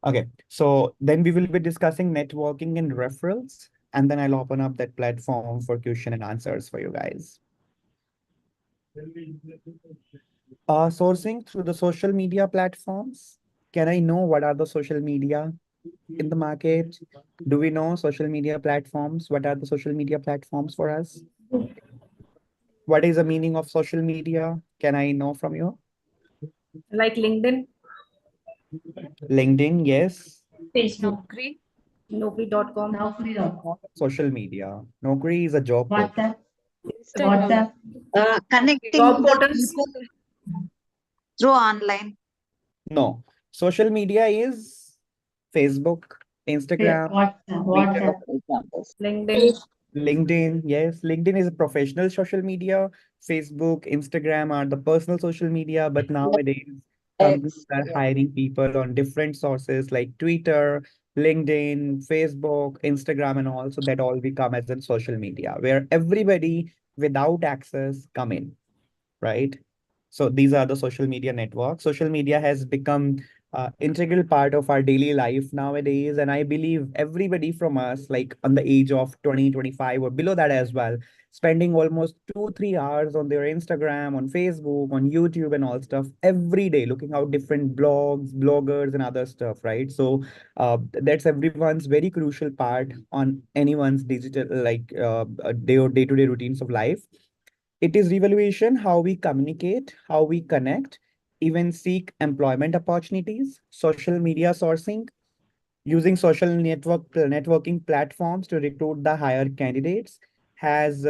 Okay, so then we will be discussing networking and referrals, and then I'll open up that platform for question and answers for you guys. Sourcing through the social media platforms. Can I know what are the social media in the market? Do we know social media platforms? What are the social media platforms for us? What is the meaning of social media? Can I know from you? Like LinkedIn, LinkedIn, yes. Facebook, Naukri, Naukri.com, Social media. Naukri is a job portal. WhatsApp, Instagram. connecting job with the portals. people through online. No. Social media is Facebook, Instagram, Twitter, WhatsApp, examples. LinkedIn, LinkedIn. Yes, LinkedIn is a professional social media. Facebook, Instagram are the personal social media. But nowadays, companies X, are yeah. hiring people on different sources like Twitter, LinkedIn, Facebook, Instagram, and all. So that all become as in social media, where everybody without access come in, right? So these are the social media networks. Social media has become integral part of our daily life nowadays. And I believe everybody from us, like on the age of 20, 25 or below that as well, spending almost 2, 3 hours on their Instagram, on Facebook, on YouTube and all stuff every day, looking out different blogs, bloggers and other stuff, right? So that's everyone's very crucial part on anyone's digital, like day-to-day routines of life. It is revaluation how we communicate, how we connect, even seek employment opportunities, social media sourcing, using social networking platforms to recruit the higher candidates has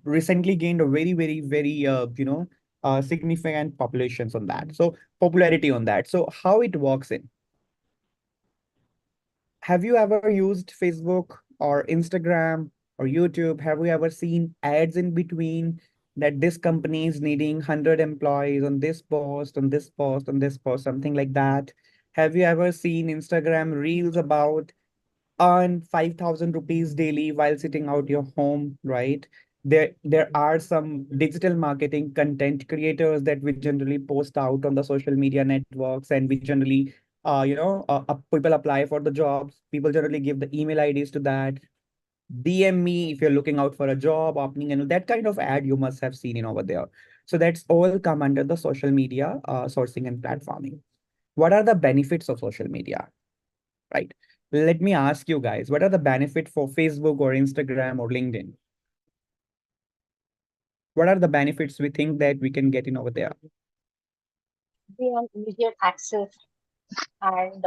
recently gained a very significant populations on that. So popularity on that. So how it works in. Have you ever used Facebook or Instagram or YouTube? Have you ever seen ads in between that this company is needing 100 employees on this post, on this post, on this post, something like that? Have you ever seen Instagram reels about earn 5,000 rupees daily while sitting out your home, right? There are some digital marketing content creators that we generally post out on the social media networks, and we generally people apply for the jobs. People generally give the email IDs to that. DM me if you're looking out for a job opening, and that kind of ad you must have seen in over there. So that's all come under the social media sourcing and platforming. What are the benefits of social media? Right. Let me ask you guys, what are the benefits for Facebook or Instagram or LinkedIn? What are the benefits we think that we can get in over there? We have immediate access and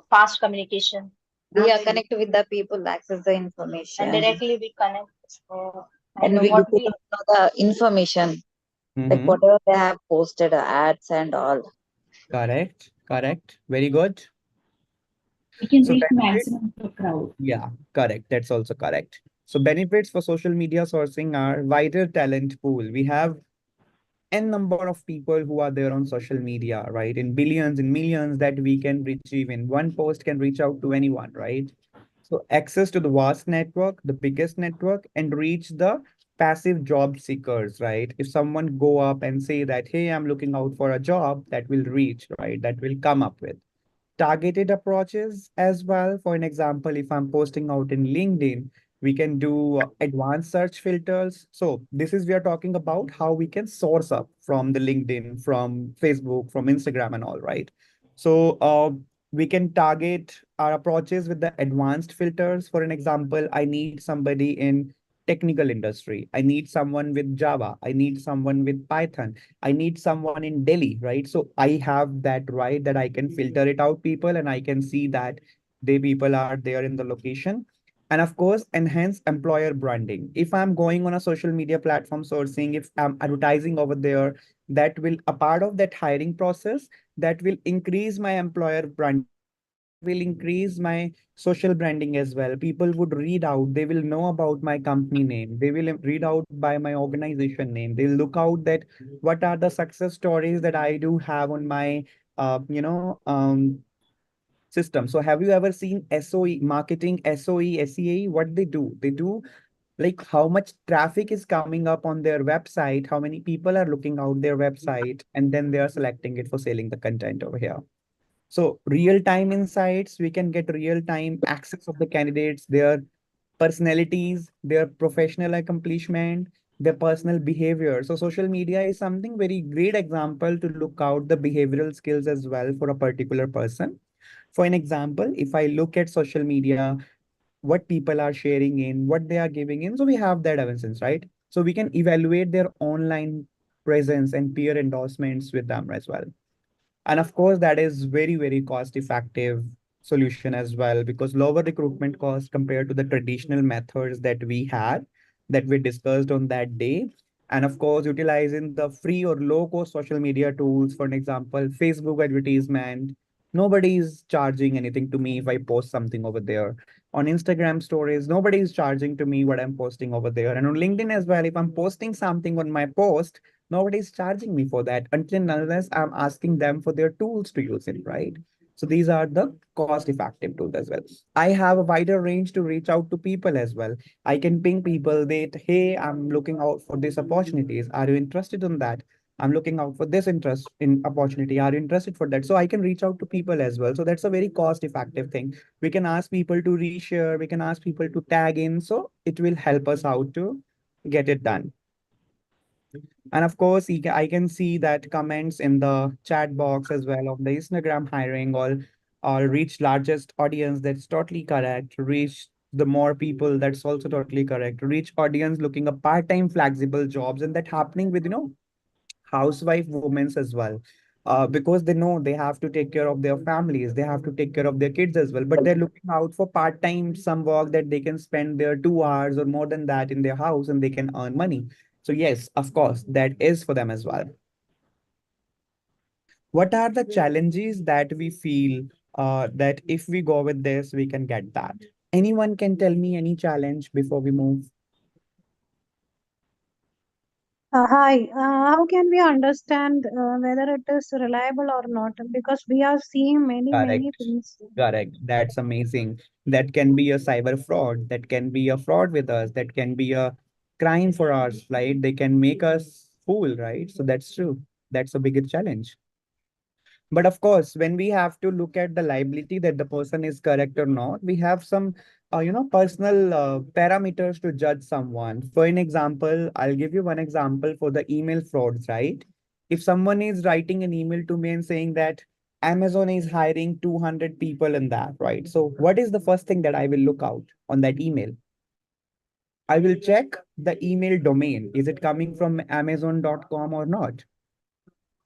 fast communication. We are connected with the people, access the And information, directly we connect. and we What get to we know the information, like Mm-hmm. whatever they have posted, ads and all. Correct. Correct. Very good. We can So reach benefits, maximum to crowd. yeah, correct. That's also correct. So benefits for social media sourcing are wider talent pool. We have n number of people who are there on social media, right? In billions, in millions that we can reach. Even one post can reach out to anyone, right? So access to the vast network, the biggest network, and reach the passive job seekers, right? If someone go up and say that, hey, I'm looking out for a job, that will reach, right? That will come up with targeted approaches as well. For an example, if I'm posting out in LinkedIn, we can do advanced search filters. So this is we are talking about how we can source up from the LinkedIn, from Facebook, from Instagram and all, right? So we can target our approaches with the advanced filters. For an example, I need somebody in technical industry. I need someone with Java. I need someone with Python. I need someone in Delhi, right? So I have that right that I can filter it out people and I can see that they people are there in the location. And of course, enhance employer branding. If I'm going on a social media platform sourcing, if I'm advertising over there, that will a part of that hiring process that will increase my employer branding, that will increase my social branding as well. People would read out, they will know about my company name, they will read out by my organization name, they'll look out that what are the success stories that I do have on my system. So have you ever seen SOE marketing, SOE, SEA? What they do? They do like how much traffic is coming up on their website, how many people are looking out their website, and then they are selecting it for selling the content over here. So real-time insights, we can get real-time access of the candidates, their personalities, their professional accomplishment, their personal behavior. So social media is something very great example to look out the behavioral skills as well for a particular person. For an example, if I look at social media, what people are sharing in, what they are giving in, so we have that evidence, right? So we can evaluate their online presence and peer endorsements with them as well. And of course, that is very, very cost effective solution as well, because lower recruitment cost compared to the traditional methods that we had, that we discussed on that day. And of course, utilizing the free or low cost social media tools, for an example, Facebook advertisement. Nobody is charging anything to me if I post something over there. On Instagram stories, nobody is charging to me what I'm posting over there. And on LinkedIn as well, if I'm posting something on my post, nobody's charging me for that until and unless I'm asking them for their tools to use it, right? So these are the cost effective tools as well. I have a wider range to reach out to people as well. I can ping people that, hey, I'm looking out for these opportunities. Are you interested in that? I'm looking out for this interest in opportunity. Are you interested for that? So I can reach out to people as well. So that's a very cost effective thing. We can ask people to reshare. We can ask people to tag in. So it will help us out to get it done. And of course, I can see that comments in the chat box as well of the Instagram hiring all reach largest audience. That's totally correct. Reach the more people. That's also totally correct. Reach audience looking at part-time flexible jobs, and that happening with housewife women as well. Because they know they have to take care of their families, they have to take care of their kids as well. But they're looking out for part-time some work that they can spend their 2 hours or more than that in their house and they can earn money. So yes, of course, that is for them as well. What are the challenges that we feel that if we go with this, we can get that? Anyone can tell me any challenge before we move? Hi, how can we understand whether it is reliable or not? Because we are seeing many Correct. things. Correct. That's amazing. That can be a cyber fraud. That can be a fraud with us. That can be a crime for us, right? They can make us fool, right? So that's true. That's a bigger challenge. But of course, when we have to look at the liability that the person is correct or not, we have some, personal parameters to judge someone. For an example, I'll give you one example for the email frauds, right? If someone is writing an email to me and saying that Amazon is hiring 200 people in that, right? So what is the first thing that I will look out on that email? I will check the email domain. Is it coming from Amazon.com or not?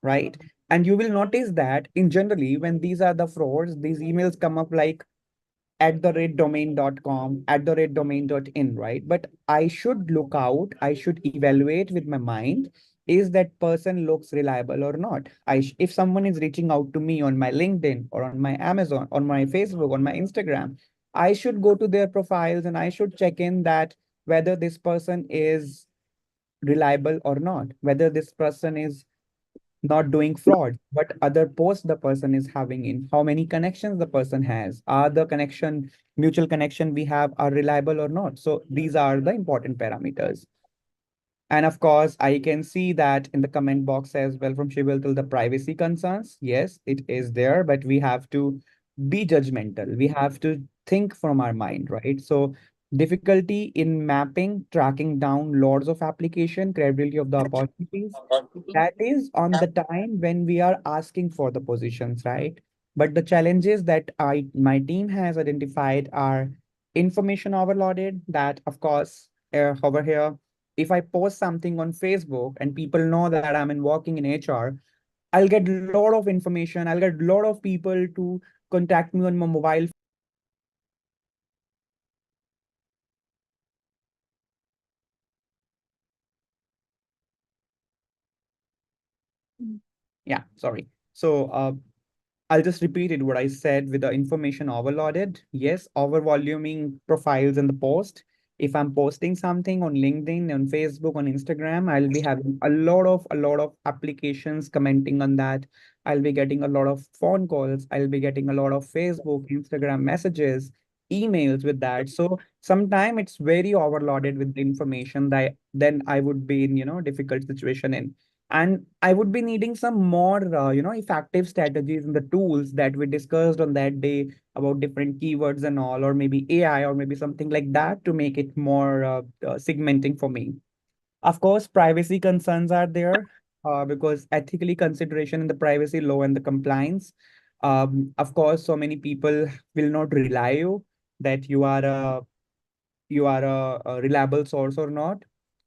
Right? And you will notice that in generally, when these are the frauds, these emails come up like @domain.com, @domain.in, right? But I should look out, I should evaluate with my mind, is that person looks reliable or not? If someone is reaching out to me on my LinkedIn or on my Amazon, on my Facebook, on my Instagram, I should go to their profiles and I should check in that whether this person is reliable or not, whether this person is not doing fraud, but other posts the person is having in, how many connections the person has, are the mutual connection we have are reliable or not. So these are the important parameters. And of course, I can see that in the comment box as well from Shival, the privacy concerns. Yes, it is there, but we have to be judgmental. We have to think from our mind, right? So difficulty in mapping, tracking down loads of application, credibility of the opportunities. That is on the time when we are asking for the positions, right? But the challenges that my team has identified are information overloaded. That of course, over here, if I post something on Facebook and people know that I'm in working in HR, I'll get a lot of information. I'll get a lot of people to contact me on my mobile. Yeah, sorry. So I'll just repeat it what I said with the information overloaded. Yes, overvoluming profiles in the post. If I'm posting something on LinkedIn, on Facebook, on Instagram, I'll be having a lot of applications commenting on that. I'll be getting a lot of phone calls. I'll be getting a lot of Facebook, Instagram messages, emails with that. So sometimes it's very overloaded with the information that then I would be in, difficult situation in. And I would be needing some more, effective strategies and the tools that we discussed on that day about different keywords and all, or maybe AI, or maybe something like that to make it more segmenting for me. Of course, privacy concerns are there because ethically consideration in the privacy law and the compliance. Of course, so many people will not rely you that you are a reliable source or not.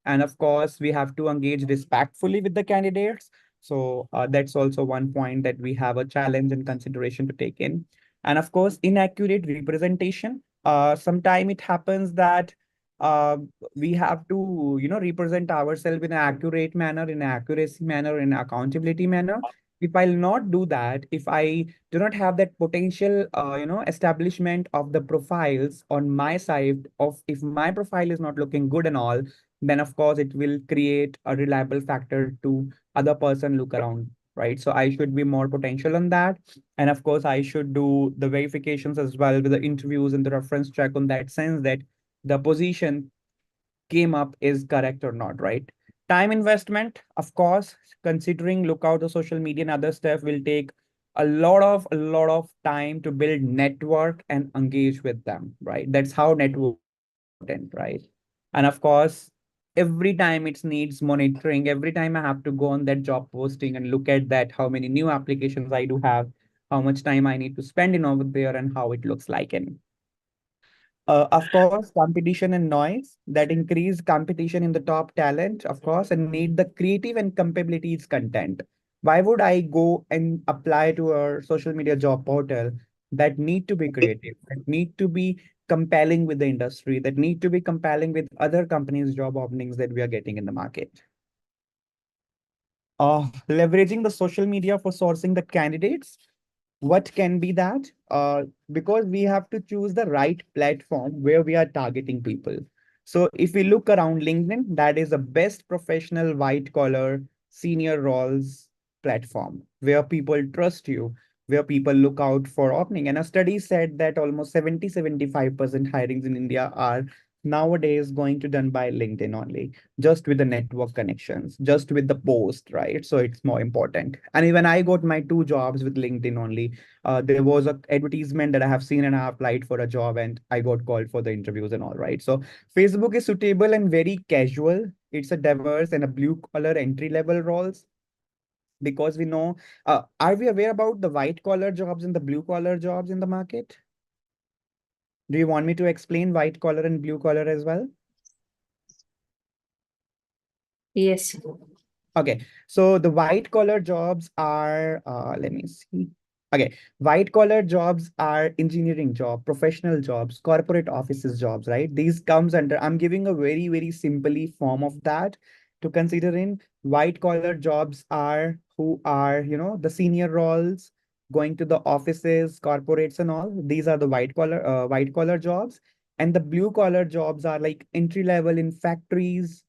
And of course, we have to engage respectfully with the candidates. So that's also one point that we have a challenge and consideration to take in. And of course, inaccurate representation. Sometime it happens that uh, we have to, represent ourselves in an accurate manner, in an accuracy manner, in an accountability manner. If I'll not do that, if I do not have that potential establishment of the profiles on my side, of if my profile is not looking good and all, then of course it will create a reliable factor to other person look around, right? So I should be more potential on that. And of course I should do the verifications as well with the interviews and the reference check on that sense that the position came up is correct or not, right? Time investment, of course, considering look out the social media and other stuff will take a lot of time to build network and engage with them, right? That's how networking is important, right? And of course, every time it needs monitoring, every time I have to go on that job posting and look at that, how many new applications I do have, how much time I need to spend in over there and how it looks like in. Of course, competition and noise that increase competition in the top talent, of course, and need the creative and capabilities content. Why would I go and apply to a social media job portal that need to be creative, that need to be compelling with the industry, that need to be compelling with other companies' job openings that we are getting in the market? Leveraging the social media for sourcing the candidates. What can be that? Because we have to choose the right platform where we are targeting people. So if we look around LinkedIn, that is the best professional white collar senior roles platform where people trust you, where people look out for opening. And a study said that almost 70-75% hirings in India are nowadays going to done by LinkedIn only, just with the network connections, just with the post, right? So it's more important. And even I got my two jobs with LinkedIn only. There was a advertisement that I have seen and I applied for a job and I got called for the interviews and all, right? So Facebook is suitable and very casual. It's a diverse and a blue collar entry level roles because we know, are we aware about the white collar jobs and the blue collar jobs in the market? Do you want me to explain white collar and blue collar as well? Yes. Okay, so the white collar jobs are, let me see. Okay, white collar jobs are engineering job, professional jobs, corporate offices jobs, right? These comes under, I'm giving a very simply form of that to consider in. White collar jobs are who are, the senior roles, going to the offices, corporates and all. These are the white collar jobs. And the blue collar jobs are like entry level in factories,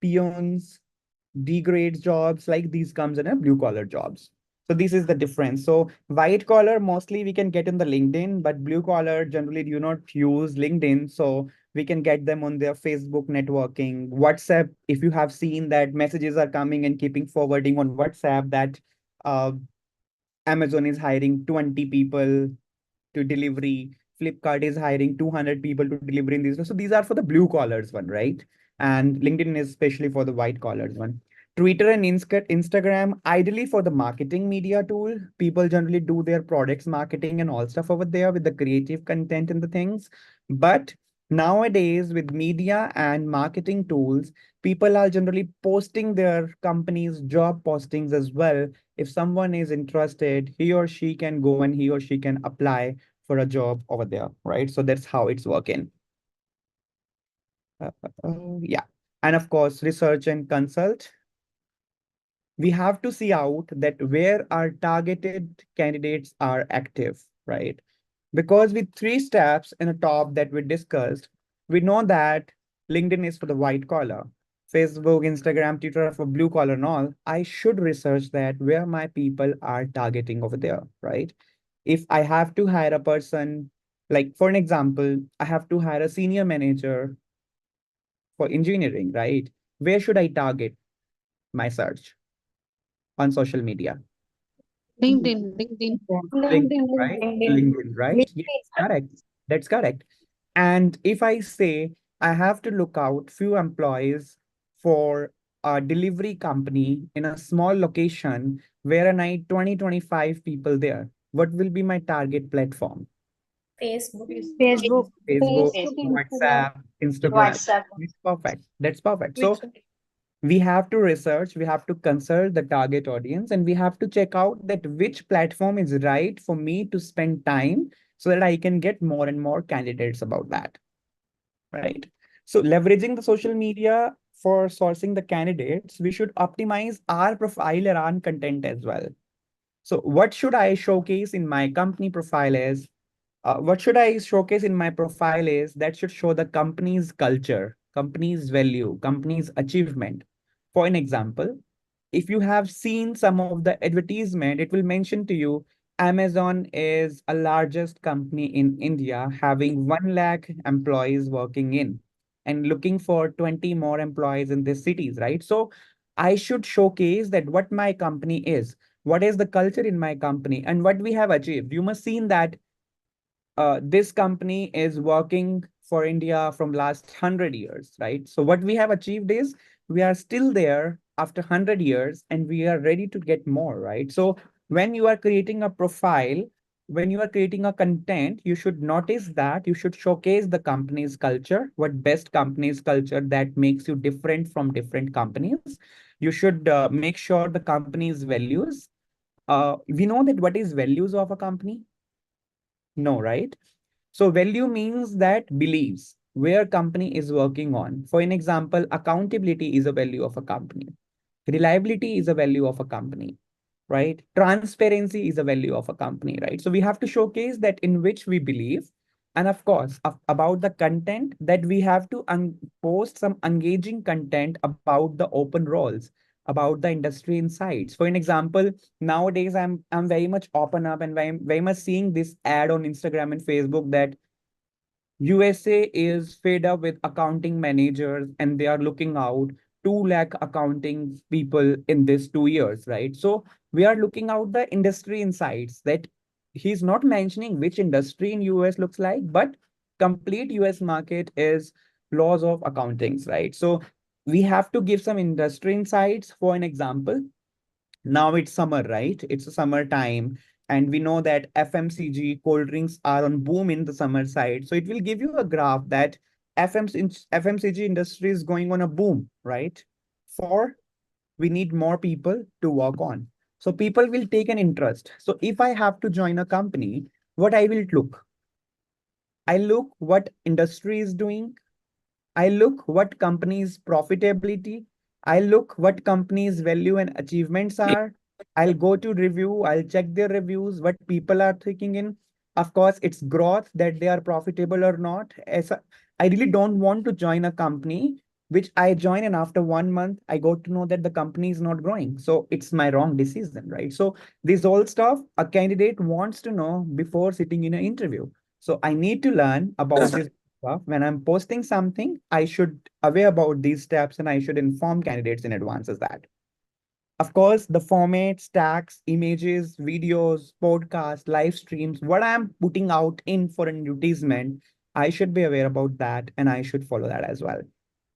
peons, degrades jobs, like these comes in a blue collar jobs. So this is the difference. So white collar mostly we can get in the LinkedIn, but blue collar generally do not use LinkedIn. So we can get them on their Facebook networking, WhatsApp. If you have seen that messages are coming and keeping forwarding on WhatsApp that uh, Amazon is hiring 20 people to delivery. Flipkart is hiring 200 people to deliver in these. So these are for the blue collars one, right? And LinkedIn is especially for the white collars one. Twitter and Instagram, ideally for the marketing media tool. People generally do their products marketing and all stuff over there with the creative content and the things. But nowadays, with media and marketing tools, people are generally posting their company's job postings as well. If someone is interested, he or she can go and he or she can apply for a job over there, right? So that's how it's working. Yeah. And of course, research and consult. We have to see out that where our targeted candidates are active, right? Because with three steps in the top that we discussed, we know that LinkedIn is for the white collar, Facebook, Instagram, Twitter are for blue collar and all. I should research that where my people are targeting over there, right? If I have to hire a person, like for an example, I have to hire a senior manager for engineering, right? Where should I target my search? on social media? LinkedIn. LinkedIn, right? LinkedIn. LinkedIn, right? Yes, correct. That's correct. And if I say I have to look out few employees for a delivery company in a small location where I need 20-25 people there, what will be my target platform? Facebook. Facebook. Facebook, Facebook, Instagram. WhatsApp, Instagram. WhatsApp. It's perfect. That's perfect. So Twitter. we have to research, we have to consult the target audience, and we have to check out that which platform is right for me to spend time so that I can get more and more candidates about that, right? So leveraging the social media for sourcing the candidates, we should optimize our profile around content as well. So what should I showcase in my company profile is what should I showcase in my profile is that should show the company's culture, company's value, company's achievement. For an example, if you have seen some of the advertisement, it will mention to you Amazon is a largest company in India having 1 lakh employees working in and looking for 20 more employees in these cities, right? So I should showcase that what my company is, what is the culture in my company, and what we have achieved. You must seen that this company is working for India from last 100 years, right? So what we have achieved is we are still there after 100 years and we are ready to get more, right? So when you are creating a profile, when you are creating a content, you should notice that you should showcase the company's culture, what best company's culture that makes you different from different companies. You should make sure the company's values. We know that what is values of a company? No, right? So value means that beliefs where company is working on. For an example, accountability is a value of a company. Reliability is a value of a company, right? Transparency is a value of a company, right? So we have to showcase that in which we believe. And of course, about the content that we have to post some engaging content about the open roles, about the industry insights. For an example, nowadays I'm very much open up and very much seeing this ad on Instagram and Facebook that USA is fed up with accounting managers and they are looking out 2 lakh accounting people in this 2 years, right? So we are looking out the industry insights that he's not mentioning which industry in US looks like, but complete US market is laws of accountings, right? So we have to give some industry insights. For an example, now it's summer, right? It's a summer time. And we know that FMCG cold drinks are on boom in the summer side. So it will give you a graph that FMCG industry is going on a boom, right? For we need more people to work on. So people will take an interest. So if I have to join a company, what I will look? I look what industry is doing. I look what companies' profitability. I look what companies' value and achievements are. I'll go to review. I'll check their reviews, what people are thinking in. Of course, it's growth that they are profitable or not. I really don't want to join a company which I join and after 1 month, I got to know that the company is not growing. So it's my wrong decision, right? So this all stuff a candidate wants to know before sitting in an interview. So I need to learn about this when I'm posting something, I should aware about these steps and I should inform candidates in advance as that. Of course, the formats, tags, images, videos, podcasts, live streams, what I'm putting out in for an advertisement, I should be aware about that and I should follow that as well.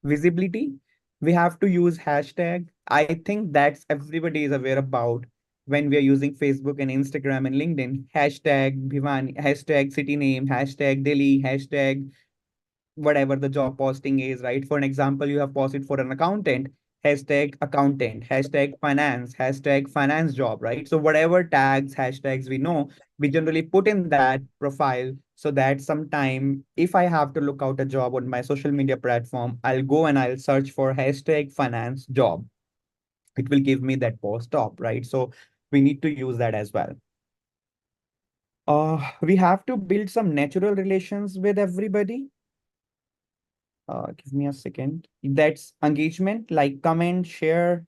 Visibility, we have to use hashtag. I think that's everybody is aware about when we are using Facebook and Instagram and LinkedIn. Hashtag Bhivan, hashtag city name, hashtag Delhi, hashtag whatever the job posting is, right? For an example, you have posted for an accountant, hashtag finance job, right? So whatever tags, hashtags we know, we generally put in that profile so that sometime if I have to look out a job on my social media platform, I'll go and I'll search for hashtag finance job. It will give me that post up, right? So we need to use that as well. We have to build some natural relations with everybody. Give me a second. That's engagement, like comment, share.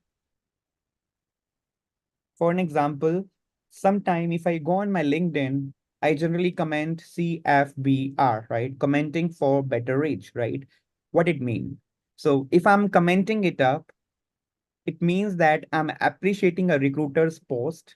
For an example, sometime if I go on my LinkedIn, I generally comment CFBR, right? Commenting for better reach, right? What it mean? So if I'm commenting it up, it means that I'm appreciating a recruiter's post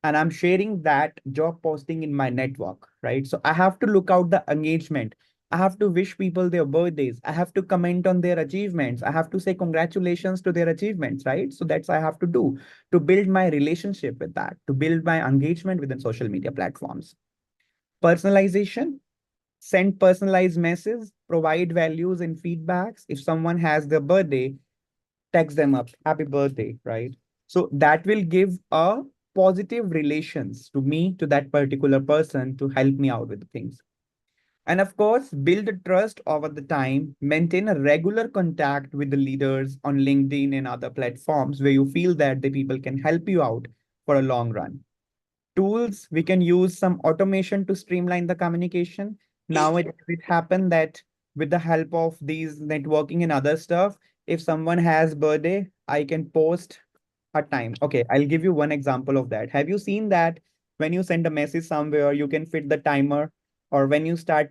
and I'm sharing that job posting in my network, right? So I have to look out the engagement. I have to wish people their birthdays. I have to comment on their achievements. I have to say congratulations to their achievements, right? So that's I have to do to build my relationship with that, to build my engagement within social media platforms. Personalization, send personalized messages, provide values and feedbacks. If someone has their birthday, text them up, happy birthday, right? So that will give a positive relations to me, to that particular person to help me out with things. And of course, build trust over the time, maintain a regular contact with the leaders on LinkedIn and other platforms where you feel that the people can help you out for a long run. Tools, we can use some automation to streamline the communication. Now it happened that with the help of these networking and other stuff, if someone has birthday, I can post a time. Okay, I'll give you one example of that. Have you seen that when you send a message somewhere, you can fit the timer, or when you start,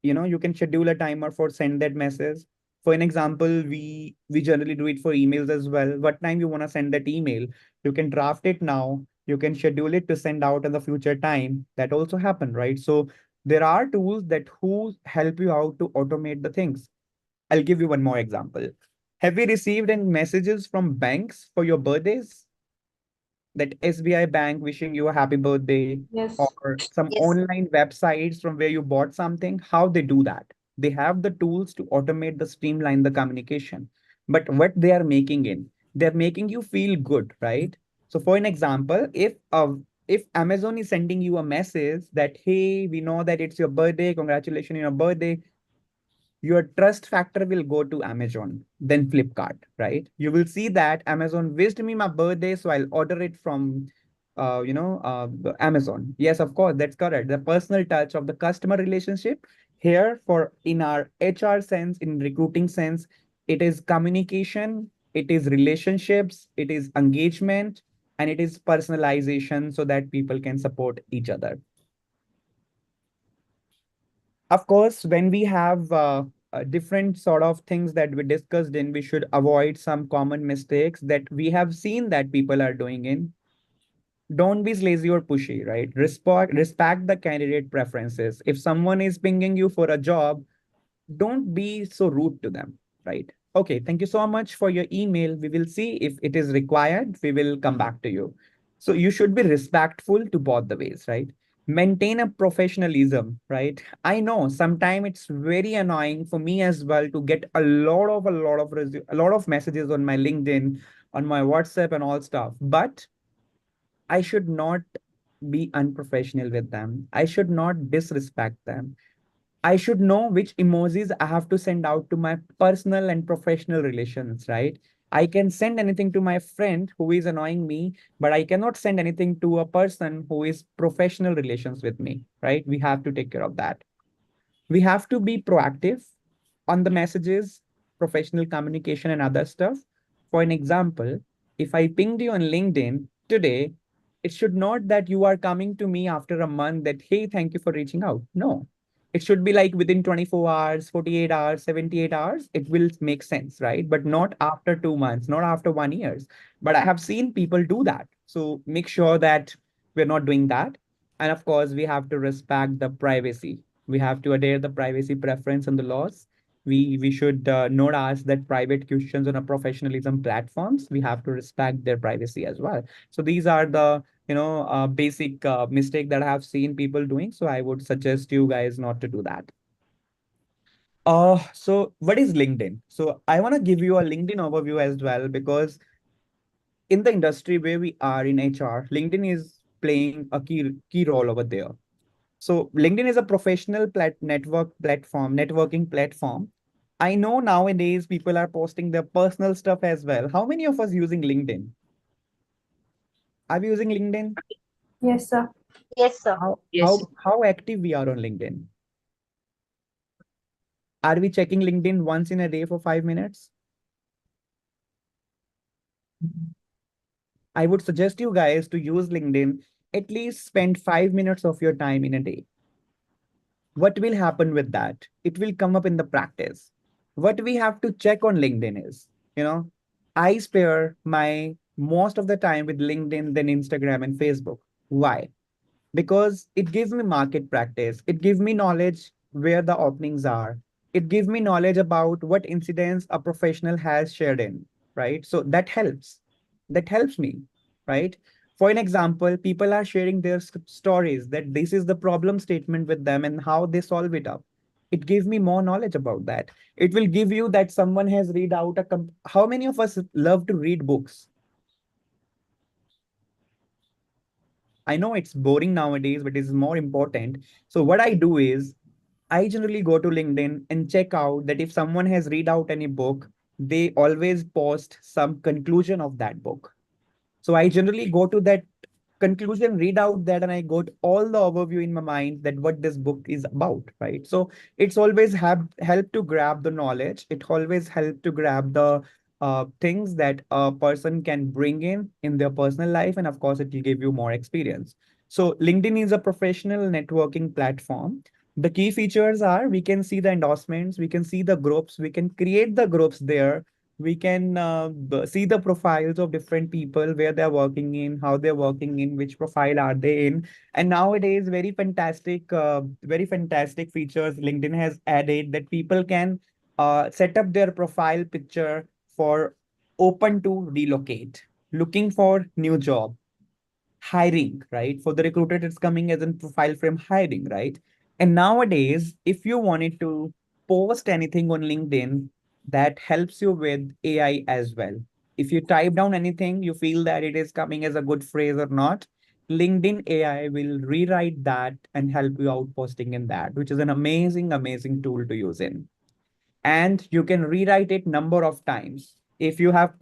you can schedule a timer for send that message. For an example, we generally do it for emails as well. What time you want to send that email, you can draft it now, you can schedule it to send out in the future time. That also happen, right? So there are tools that who help you out to automate the things. I'll give you one more example. Have you received any messages from banks for your birthdays? That SBI Bank wishing you a happy birthday, Yes. or some Yes. online websites from where you bought something? How they do that? They have the tools to automate the streamline the communication. But what they are making in, they're making you feel good, right? So for an example, if Amazon is sending you a message that, hey, we know that it's your birthday, congratulations on your birthday, your trust factor will go to Amazon, then Flipkart, right? You will see that Amazon wished me my birthday, so I'll order it from, Amazon. Yes, of course, that's correct. The personal touch of the customer relationship here for in our HR sense, in recruiting sense, it is communication, it is relationships, it is engagement, and it is personalization so that people can support each other. Of course, when we have different sort of things that we discussed in, we should avoid some common mistakes that we have seen that people are doing in. Don't be lazy or pushy, right? Respect the candidate preferences. If someone is pinging you for a job, don't be so rude to them, right? Okay, thank you so much for your email. We will see if it is required. We will come back to you. So you should be respectful to both the ways, right? Maintain a professionalism, right? I know sometimes it's very annoying for me as well to get a lot of messages on my LinkedIn, on my WhatsApp and all stuff, but I should not be unprofessional with them. I should not disrespect them. I should know which emojis I have to send out to my personal and professional relations, right? I can send anything to my friend who is annoying me, but I cannot send anything to a person who is professional relations with me, right? We have to take care of that. We have to be proactive on the messages, professional communication, and other stuff. For an example, if I pinged you on LinkedIn today, it should not that you are coming to me after a month that, hey, thank you for reaching out. No, it should be like within 24 hours, 48 hours, 78 hours, it will make sense, right? But not after 2 months, not after 1 year. But I have seen people do that. So make sure that we're not doing that. And of course, we have to respect the privacy. We have to adhere the privacy preference and the laws. We should not ask that private questions on a professionalism platforms. We have to respect their privacy as well. So these are the basic mistake that I have seen people doing. So I would suggest you guys not to do that. So what is LinkedIn? So I want to give you a LinkedIn overview as well, because in the industry where we are in HR, LinkedIn is playing a key role over there. So LinkedIn is a professional networking platform. I know nowadays people are posting their personal stuff as well. How many of us using LinkedIn? Are we using LinkedIn? Yes, sir. Yes, sir. How Yes. how active we are on LinkedIn? Are we checking LinkedIn once in a day for 5 minutes? I would suggest you guys to use LinkedIn, at least spend 5 minutes of your time in a day. What will happen with that? It will come up in the practice. What we have to check on LinkedIn is, I spare my most of the time with LinkedIn than Instagram and Facebook. Why? Because it gives me market practice. It gives me knowledge where the openings are. It gives me knowledge about what incidents a professional has shared in, right? So that helps. That helps me, right? For an example, people are sharing their stories that this is the problem statement with them and how they solve it up. It gives me more knowledge about that. It will give you that someone has read out how many of us love to read books? I know it's boring nowadays, but it's more important. So what I do is I generally go to LinkedIn and check out that if someone has read out any book, they always post some conclusion of that book. So I generally go to that conclusion, read out that, and I got all the overview in my mind that what this book is about, right? So it's always have help to grab the knowledge. It always help to grab the things that a person can bring in their personal life, and of course, it will give you more experience. So LinkedIn is a professional networking platform. The key features are we can see the endorsements, we can see the groups, we can create the groups there, we can see the profiles of different people, where they're working in, how they're working in, which profile are they in. And nowadays, very fantastic features LinkedIn has added that people can set up their profile picture for open to relocate, looking for new job, hiring, right? For the recruiter, it's coming as a profile frame hiring, right? And nowadays, if you wanted to post anything on LinkedIn, that helps you with AI as well. If you type down anything, you feel that it is coming as a good phrase or not, LinkedIn AI will rewrite that and help you out posting in that, which is an amazing, amazing tool to use in. And you can rewrite it number of times. If you have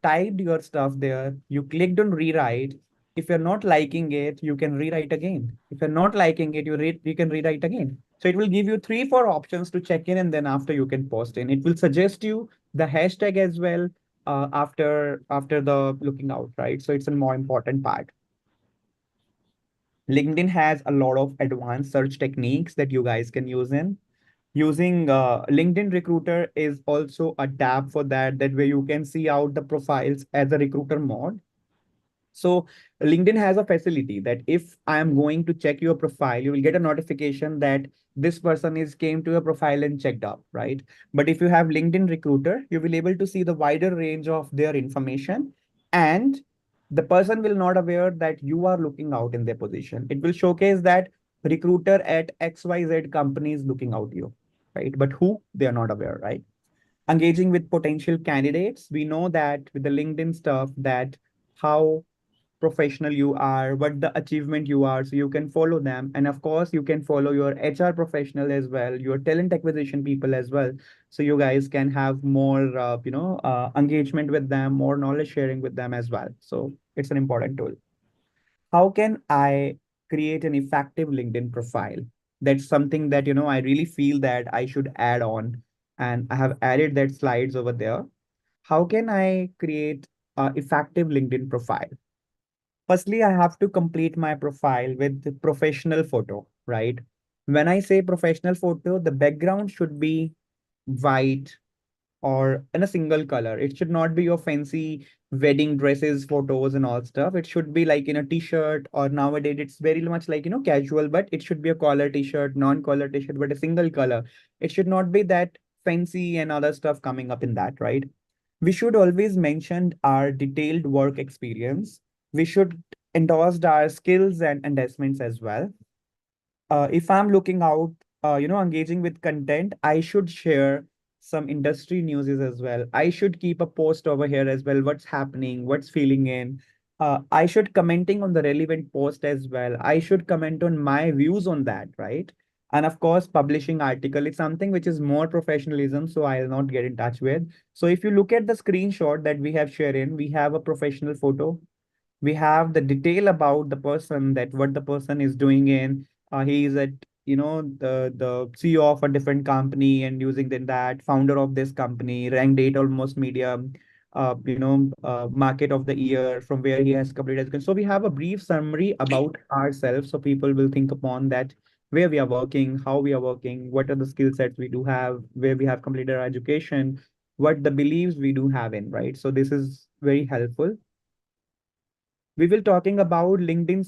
typed your stuff there, you clicked on rewrite. If you're not liking it, you can rewrite again. If you're not liking it, you can rewrite again. So it will give you 3 4 options to check in, and then after you can post in. It will suggest you the hashtag as well, after the looking out, right? So it's a more important part. LinkedIn has a lot of advanced search techniques that you guys can use in. Using LinkedIn Recruiter is also a tab for that, that way you can see out the profiles as a recruiter mode. So LinkedIn has a facility that if I am going to check your profile, you will get a notification that this person is came to your profile and checked up, right? But if you have LinkedIn Recruiter, you will able to see the wider range of their information, and the person will not aware that you are looking out in their position. It will showcase that recruiter at XYZ company is looking out you, right? But who, they are not aware, right? Engaging with potential candidates, we know that with the LinkedIn stuff that how professional you are, what the achievement you are, so you can follow them. And of course, you can follow your HR professional as well, your talent acquisition people as well. So you guys can have more, engagement with them, more knowledge sharing with them as well. So it's an important tool. How can I create an effective LinkedIn profile? That's something that, I really feel that I should add on. And I have added that slides over there. How can I create a effective LinkedIn profile? Firstly, I have to complete my profile with the professional photo, right? When I say professional photo, the background should be white or in a single color. It should not be your fancy wedding dresses, photos, and all stuff. It should be like in a t-shirt, or nowadays it's very much like, casual, but it should be a collar t-shirt, non-collar t-shirt, but a single color. It should not be that fancy and other stuff coming up in that, right? We should always mention our detailed work experience. We should endorse our skills and endorsements as well. If I'm looking out, engaging with content, I should share some industry news as well. I should keep a post over here as well. What's happening? What's feeling in? I should commenting on the relevant post as well. I should comment on my views on that, right? And of course, publishing article. It's something which is more professionalism, so I'll not get in touch with. So if you look at the screenshot that we have shared in, we have a professional photo, we have the detail about the person, that what the person is doing in, he is at, the CEO of a different company and using that founder of this company, rank date almost medium, market of the year from where he has completed education. So we have a brief summary about ourselves, so people will think upon that, where we are working, how we are working, what are the skill sets we do have, where we have completed our education, what the beliefs we do have in, right? So this is very helpful. We will talking about LinkedIn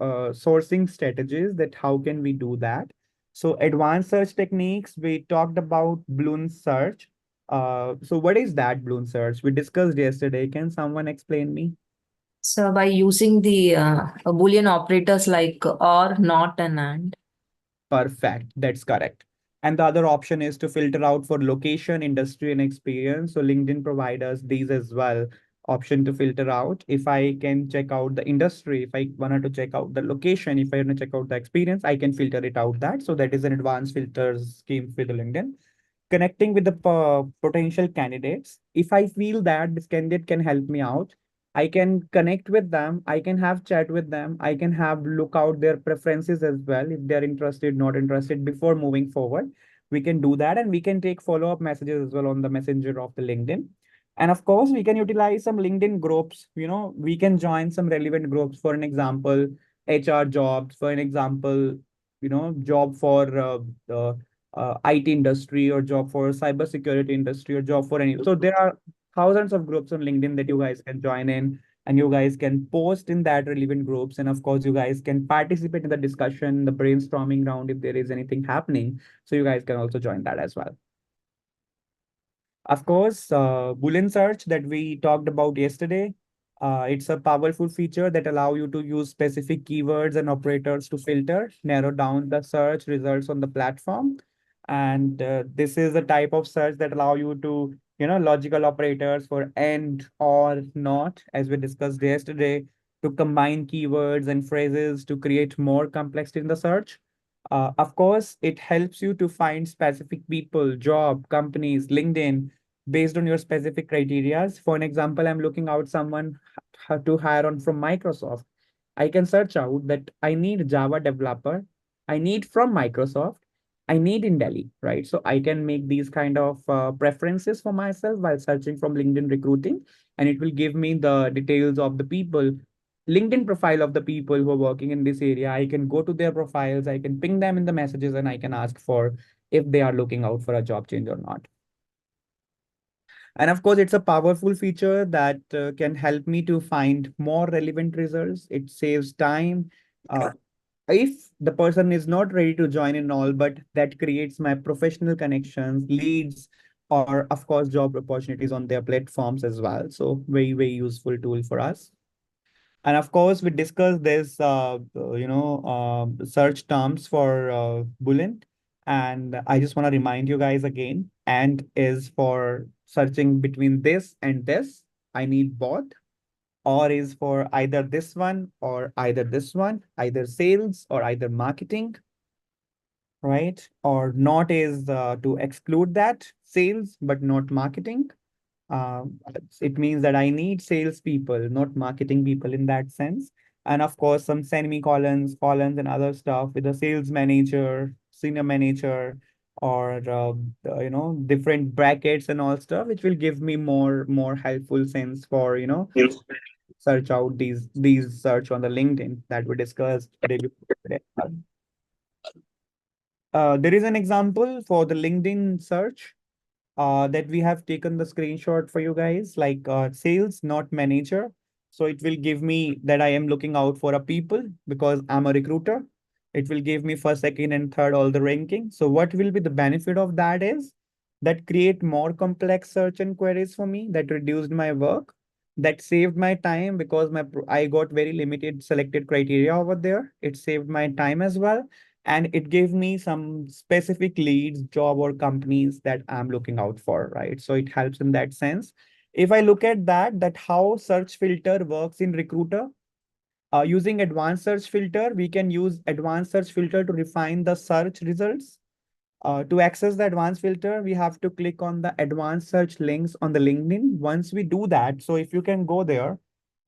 sourcing strategies, that how can we do that. So advanced search techniques, we talked about Bloom search. So what is that Bloom search? We discussed yesterday. Can someone explain me? So by using the Boolean operators like or, not, and. Perfect. That's correct. And the other option is to filter out for location, industry, and experience. So LinkedIn provides us these as well. Option to filter out. If I can check out the industry, if I wanted to check out the location, if I want to check out the experience, I can filter it out that. So that is an advanced filters scheme with the LinkedIn. Connecting with the potential candidates. If I feel that this candidate can help me out, I can connect with them. I can have chat with them. I can have look out their preferences as well. If they're interested, not interested, before moving forward, we can do that. And we can take follow-up messages as well on the messenger of the LinkedIn. And of course, we can utilize some LinkedIn groups. We can join some relevant groups. For an example, HR jobs. For an example, job for the IT industry, or job for cybersecurity industry, or job for any. So there are thousands of groups on LinkedIn that you guys can join in, and you guys can post in that relevant groups. And of course, you guys can participate in the discussion, the brainstorming round if there is anything happening. So you guys can also join that as well. Of course, Boolean search that we talked about yesterday, it's a powerful feature that allow you to use specific keywords and operators to filter, narrow down the search results on the platform. And this is a type of search that allow you to, logical operators for and, or, not, as we discussed yesterday, to combine keywords and phrases to create more complexity in the search. Of course, it helps you to find specific people, job, companies, LinkedIn, based on your specific criterias. For an example, I'm looking out someone to hire on from Microsoft. I can search out that I need Java developer. I need from Microsoft. I need in Delhi, right? So I can make these kind of preferences for myself while searching from LinkedIn recruiting, and it will give me the details of the people, LinkedIn profile of the people who are working in this area. I can go to their profiles, I can ping them in the messages, and I can ask for if they are looking out for a job change or not. And of course, it's a powerful feature that can help me to find more relevant results. It saves time. If the person is not ready to join in all, but that creates my professional connections, leads, or of course, job opportunities on their platforms as well. So very, very useful tool for us. And of course, we discussed this, search terms for Boolean. And I just want to remind you guys again, and is for searching between this and this. I need both. Or is for either this one or either this one, either sales or either marketing, right? Or not is to exclude that sales, but not marketing. Um, it means that I need salespeople, not marketing people in that sense. And of course, some semicolons, colons, and other stuff with a sales manager, senior manager, or different brackets and all stuff, which will give me more helpful sense for search out these search on the LinkedIn that we discussed day before today. There is an example for the LinkedIn search that we have taken the screenshot for you guys, like sales, not manager. So it will give me that I am looking out for a people because I'm a recruiter. It will give me first, second, and third, all the ranking. So what will be the benefit of that is that create more complex search and queries for me, that reduced my work, that saved my time because I got very limited selected criteria over there. It saved my time as well, and it gave me some specific leads, job, or companies that I'm looking out for, right? So it helps in that sense. If I look at that how search filter works in recruiter, using advanced search filter, we can use advanced search filter to refine the search results. To access the advanced filter, we have to click on the advanced search links on the LinkedIn. Once we do that, so if you can go there,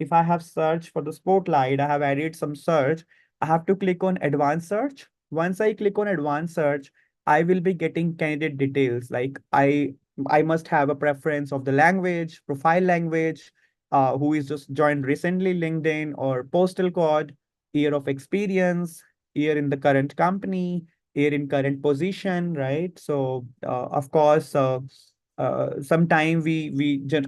if I have searched for the spotlight, I have added some search, I have to click on advanced search. Once I click on advanced search, I will be getting candidate details. Like I must have a preference of the language, profile language, who is just joined recently LinkedIn, or postal code, year of experience, year in the current company, here in current position, right? So of course, sometime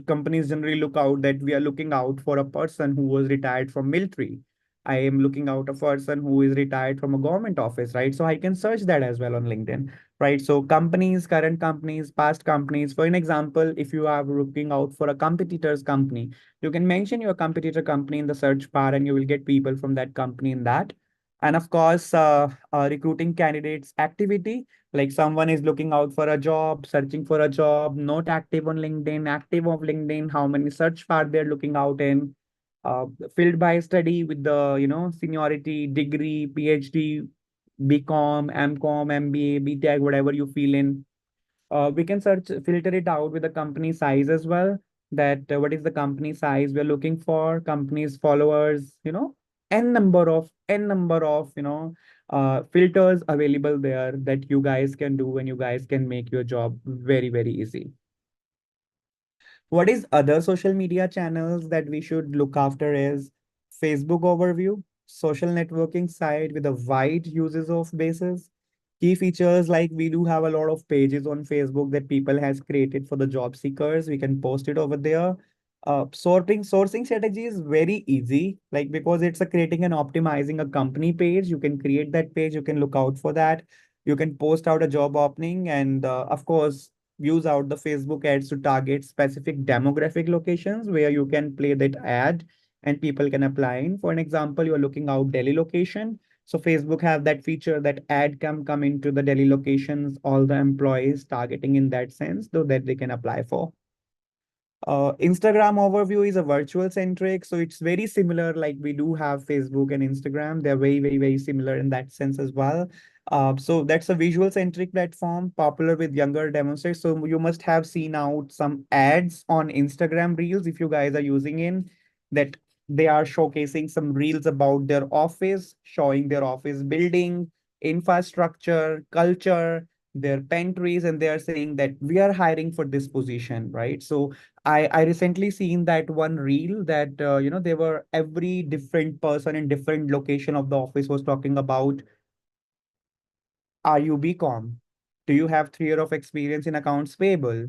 companies generally look out that we are looking out for a person who was retired from military. I am looking out a person who is retired from a government office, right? So I can search that as well on LinkedIn, right? So companies, current companies, past companies. For an example, if you are looking out for a competitor's company, you can mention your competitor company in the search bar, and you will get people from that company in that. And of course, recruiting candidates activity, like someone is looking out for a job, searching for a job, not active on LinkedIn, active on LinkedIn, how many search bar they're looking out in, filled by study with the, seniority, degree, PhD, BCom, MCom, MBA, BTech, whatever you feel in. We can filter it out with the company size as well. That what is the company size we're looking for, company's followers, n number of, filters available there that you guys can do, and you guys can make your job very, very easy. What is other social media channels that we should look after is Facebook overview, social networking site with a wide uses of bases. Key features, like we do have a lot of pages on Facebook that people has created for the job seekers. We can post it over there. Sourcing strategy is very easy, like because it's a creating and optimizing a company page. You can create that page. You can look out for that. You can post out a job opening, and of course use out the Facebook ads to target specific demographic locations where you can play that ad and people can apply in. For an example, you're looking out Delhi location. So Facebook have that feature that ad can come into the Delhi locations, all the employees targeting in that sense, so that they can apply for. Instagram overview is a virtual centric, so it's very similar. Like we do have Facebook and Instagram, they're very, very, very similar in that sense as well. So that's a visual centric platform popular with younger demonstrators. So you must have seen out some ads on Instagram Reels if you guys are using in that. They are showcasing some reels about their office, showing their office building, infrastructure, culture, their pantries, and they are saying that we are hiring for this position, right? So I recently seen that one reel that they were every different person in different location of the office was talking about, are you BCom? Do you have 3 year of experience in accounts payable?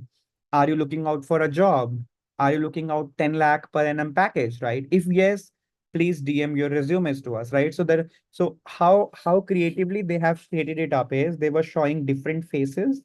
Are you looking out for a job? Are you looking out 10 lakh per annum package, right? If yes, please DM your resumes to us, right? So how creatively they have created it up is they were showing different faces,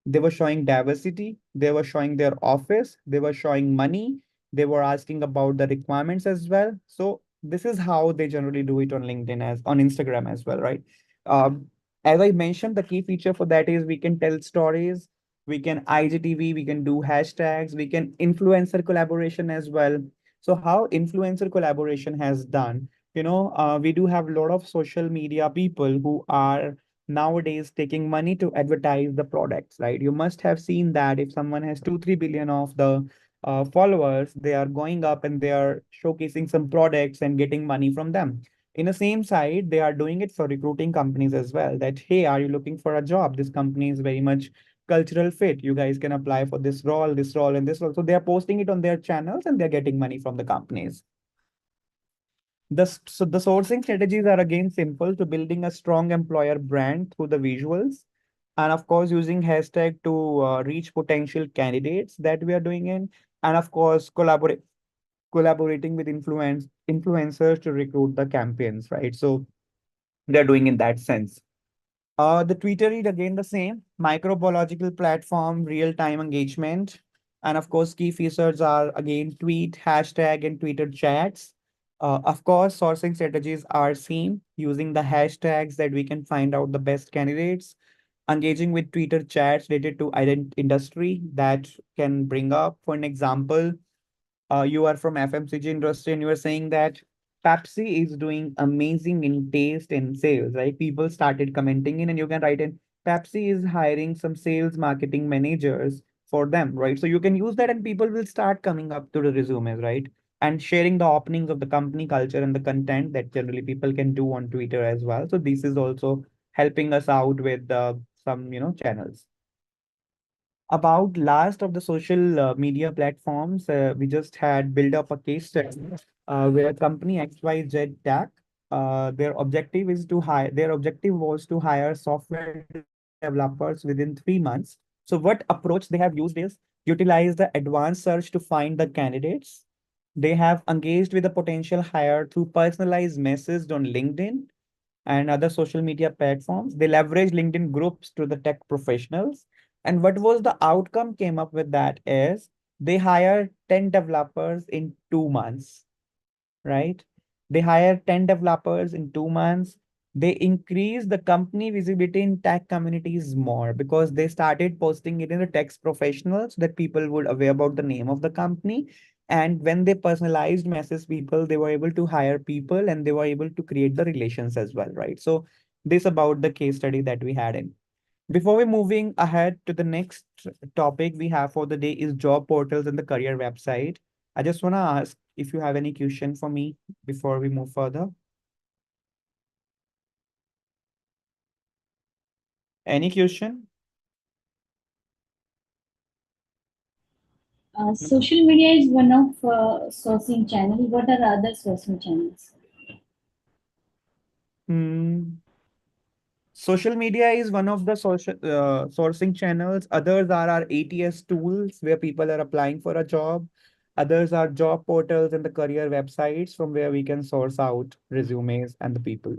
they were showing diversity, they were showing their office, they were showing money, they were asking about the requirements as well. So this is how they generally do it on LinkedIn as on Instagram as well, right? Um, as I mentioned, the key feature for that is we can tell stories, we can IGTV, we can do hashtags, we can influencer collaboration as well. So how influencer collaboration has done, we do have a lot of social media people who are nowadays taking money to advertise the products, right? You must have seen that if someone has 2-3 billion of the followers, they are going up and they are showcasing some products and getting money from them. In the same side, they are doing it for recruiting companies as well. That, hey, are you looking for a job? This company is very much cultural fit. You guys can apply for this role, and this role. So they are posting it on their channels and they're getting money from the companies. So the sourcing strategies are again simple to building a strong employer brand through the visuals, and of course using hashtag to reach potential candidates that we are doing in, and of course collaborating with influencers to recruit the campaigns, right? So they're doing in that sense. The Twitter is again the same microbiological platform, real-time engagement. And of course, key features are again tweet, hashtag, and Twitter chats. Of course, sourcing strategies are seen using the hashtags that we can find out the best candidates, engaging with Twitter chats related to industry that can bring up. For an example, you are from FMCG industry and you are saying that Pepsi is doing amazing in taste and sales, right? People started commenting in, and you can write in Pepsi is hiring some sales marketing managers for them, right? So you can use that and people will start coming up to the resumes, right? And sharing the openings of the company culture and the content that generally people can do on Twitter as well. So this is also helping us out with some, channels. About last of the social media platforms, we just had built up a case study where company XYZ Tech, their objective was to hire software developers within 3 months So what approach they have used is utilize the advanced search to find the candidates. They have engaged with a potential hire through personalized messages on LinkedIn and other social media platforms. They leverage LinkedIn groups to the tech professionals. And what was the outcome came up with that is they hired 10 developers in 2 months, right? They hire 10 developers in 2 months. They increase the company visibility in tech communities more because they started posting it in the tech professionals that people would aware about the name of the company. And when they personalized message people, they were able to hire people and they were able to create the relations as well, right? So this about the case study that we had in. Before we moving ahead to the next topic we have for the day is job portals and the career website. I just want to ask if you have any question for me before we move further. Any question? No? Social media is one of sourcing channel. What are other sourcing channels? Hmm. Social media is one of the social sourcing channels. Others are our ATS tools where people are applying for a job. Others are job portals and the career websites from where we can source out resumes and the people.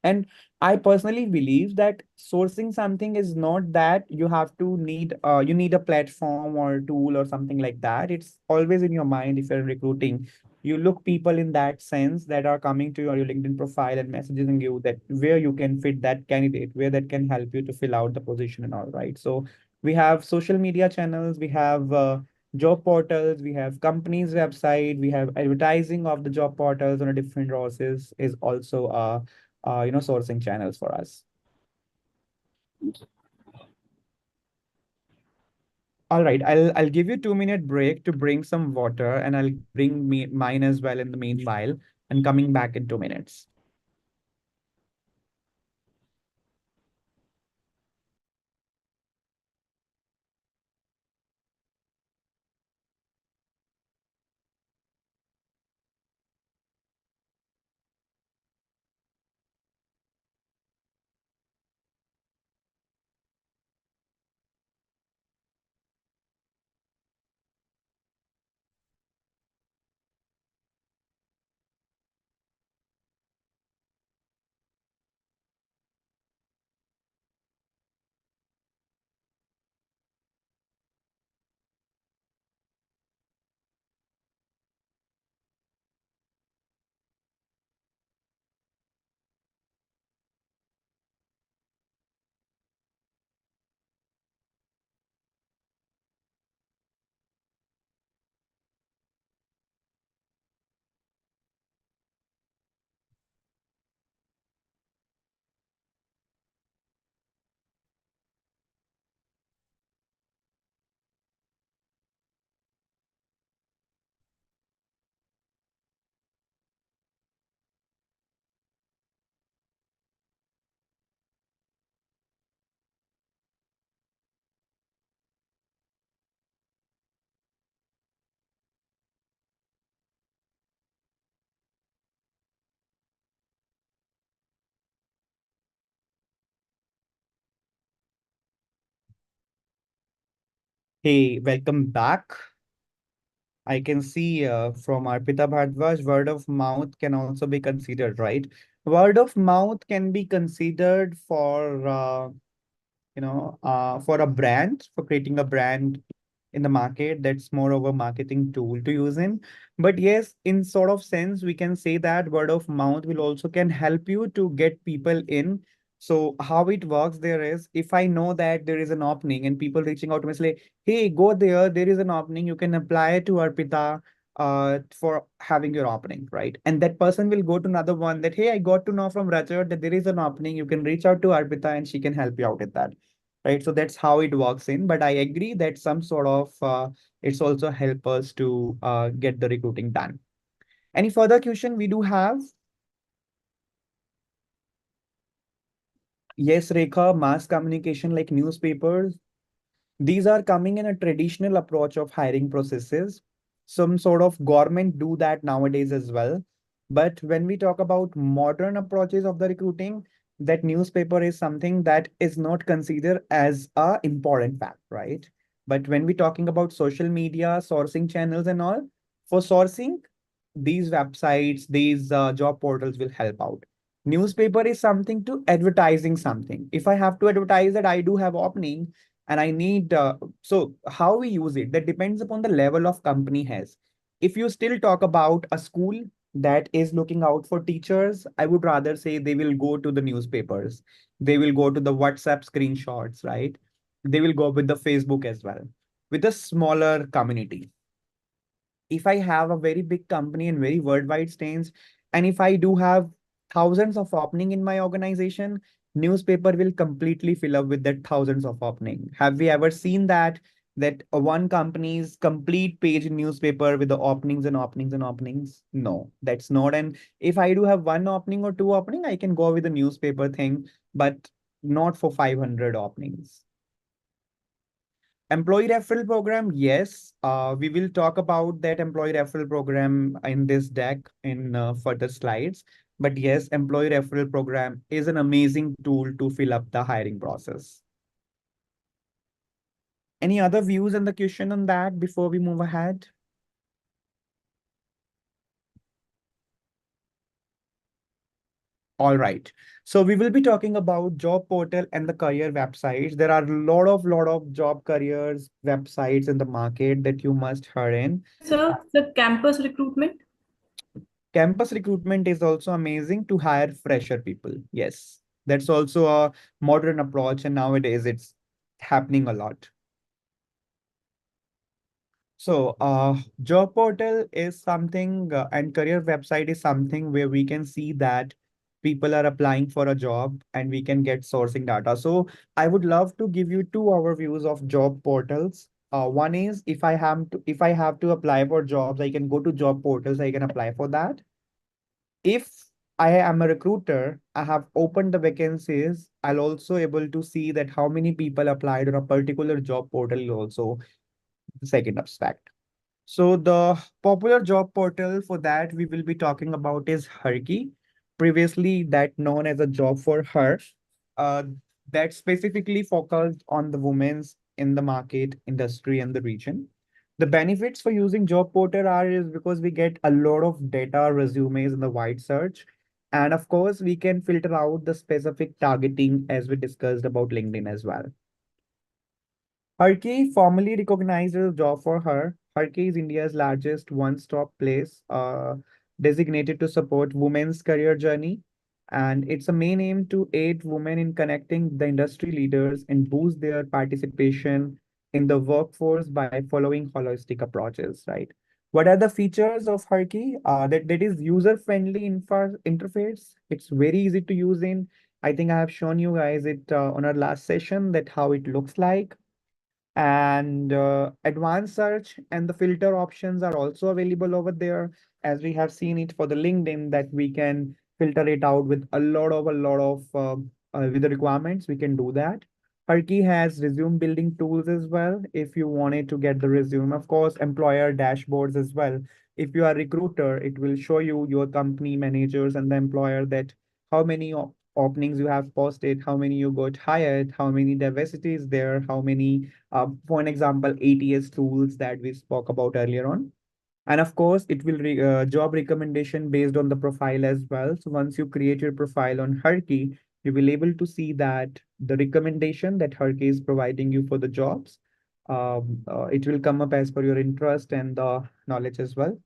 And I personally believe that sourcing something is not that you have to need you need a platform or a tool or something like that. It's always in your mind if you're recruiting. You look people in that sense that are coming to your LinkedIn profile and messaging you that where you can fit that candidate, where that can help you to fill out the position and all, right? So we have social media channels, we have job portals, we have companies website, we have advertising of the job portals on a different roles is also sourcing channels for us. All right, I'll give you 2 minute break to bring some water, and I'll bring mine as well in the meanwhile, and coming back in 2 minutes. Hey, welcome back. I can see from Arpita Bhardwaj, word of mouth can also be considered, right? Word of mouth can be considered for a brand, for creating a brand in the market. That's more of a marketing tool to use in. But yes, in sort of sense, we can say that word of mouth will also can help you to get people in. So how it works there is, if I know that there is an opening and people reaching out to me say, hey, go there is an opening, you can apply to Arpita for having your opening, right? And that person will go to another one that, hey, I got to know from Rajat that there is an opening, you can reach out to Arpita and she can help you out with that, right? So that's how it works in. But I agree that some sort of it's also help us to get the recruiting done. Any further question we do have? Yes, Rekha, mass communication like newspapers. These are coming in a traditional approach of hiring processes. Some sort of government do that nowadays as well. But when we talk about modern approaches of the recruiting, that newspaper is something that is not considered as a important fact, right? But when we're talking about social media, sourcing channels and all, for sourcing, these websites, these job portals will help out. Newspaper is something to advertising something. If I have to advertise that I do have opening and I need, so how we use it, that depends upon the level of company has. If you still talk about a school that is looking out for teachers, I would rather say they will go to the newspapers. They will go to the WhatsApp screenshots, right? They will go with the Facebook as well. With a smaller community, if I have a very big company and very worldwide stage, and if I do have thousands of opening in my organization, newspaper will completely fill up with that thousands of opening. Have we ever seen that one company's complete page in newspaper with the openings and openings and openings? No, that's not. And if I do have one opening or two opening, I can go with the newspaper thing, but not for 500 openings. Employee referral program, yes. We will talk about that employee referral program in this deck in further slides. But yes, employee referral program is an amazing tool to fill up the hiring process. Any other views on the question on that before we move ahead? All right. So we will be talking about job portal and the career websites. There are a lot of job careers websites in the market that you must hurry in. Sir, the campus recruitment. Campus recruitment is also amazing to hire fresher people. Yes, that's also a modern approach, and nowadays it's happening a lot. So, job portal is something, and career website is something where we can see that people are applying for a job and we can get sourcing data. So, I would love to give you two overviews of job portals. One is if I have to apply for jobs, I can go to job portals, I can apply for that. If I am a recruiter, I have opened the vacancies, I'll also able to see that how many people applied on a particular job portal also the second aspect. So the popular job portal for that we will be talking about is Herky, previously that known as a job for her, uh, that specifically focused on the women's in the market, industry, and the region. The benefits for using job portal are is because we get a lot of data resumes in the wide search. And of course, we can filter out the specific targeting as we discussed about LinkedIn as well. Harki, formally recognized as a job for her, Harki is India's largest one-stop place designated to support women's career journey. And it's a main aim to aid women in connecting the industry leaders and boost their participation in the workforce by following holistic approaches, right? What are the features of Harki? That is user-friendly interface. It's very easy to use in. I think I have shown you guys it on our last session that how it looks like, and advanced search and the filter options are also available over there, as we have seen it for the LinkedIn that we can filter it out with a lot of with the requirements we can do that. Harki has resume building tools as well if you wanted to get the resume. Of course, employer dashboards as well. If you are a recruiter, it will show you your company managers and the employer that how many openings you have posted, how many you got hired, how many diversity is there, how many for an example, ATS tools that we spoke about earlier on. And of course, it will job recommendation based on the profile as well. So once you create your profile on Herky, you will able to see that the recommendation that Herky is providing you for the jobs. It will come up as per your interest and the knowledge as well.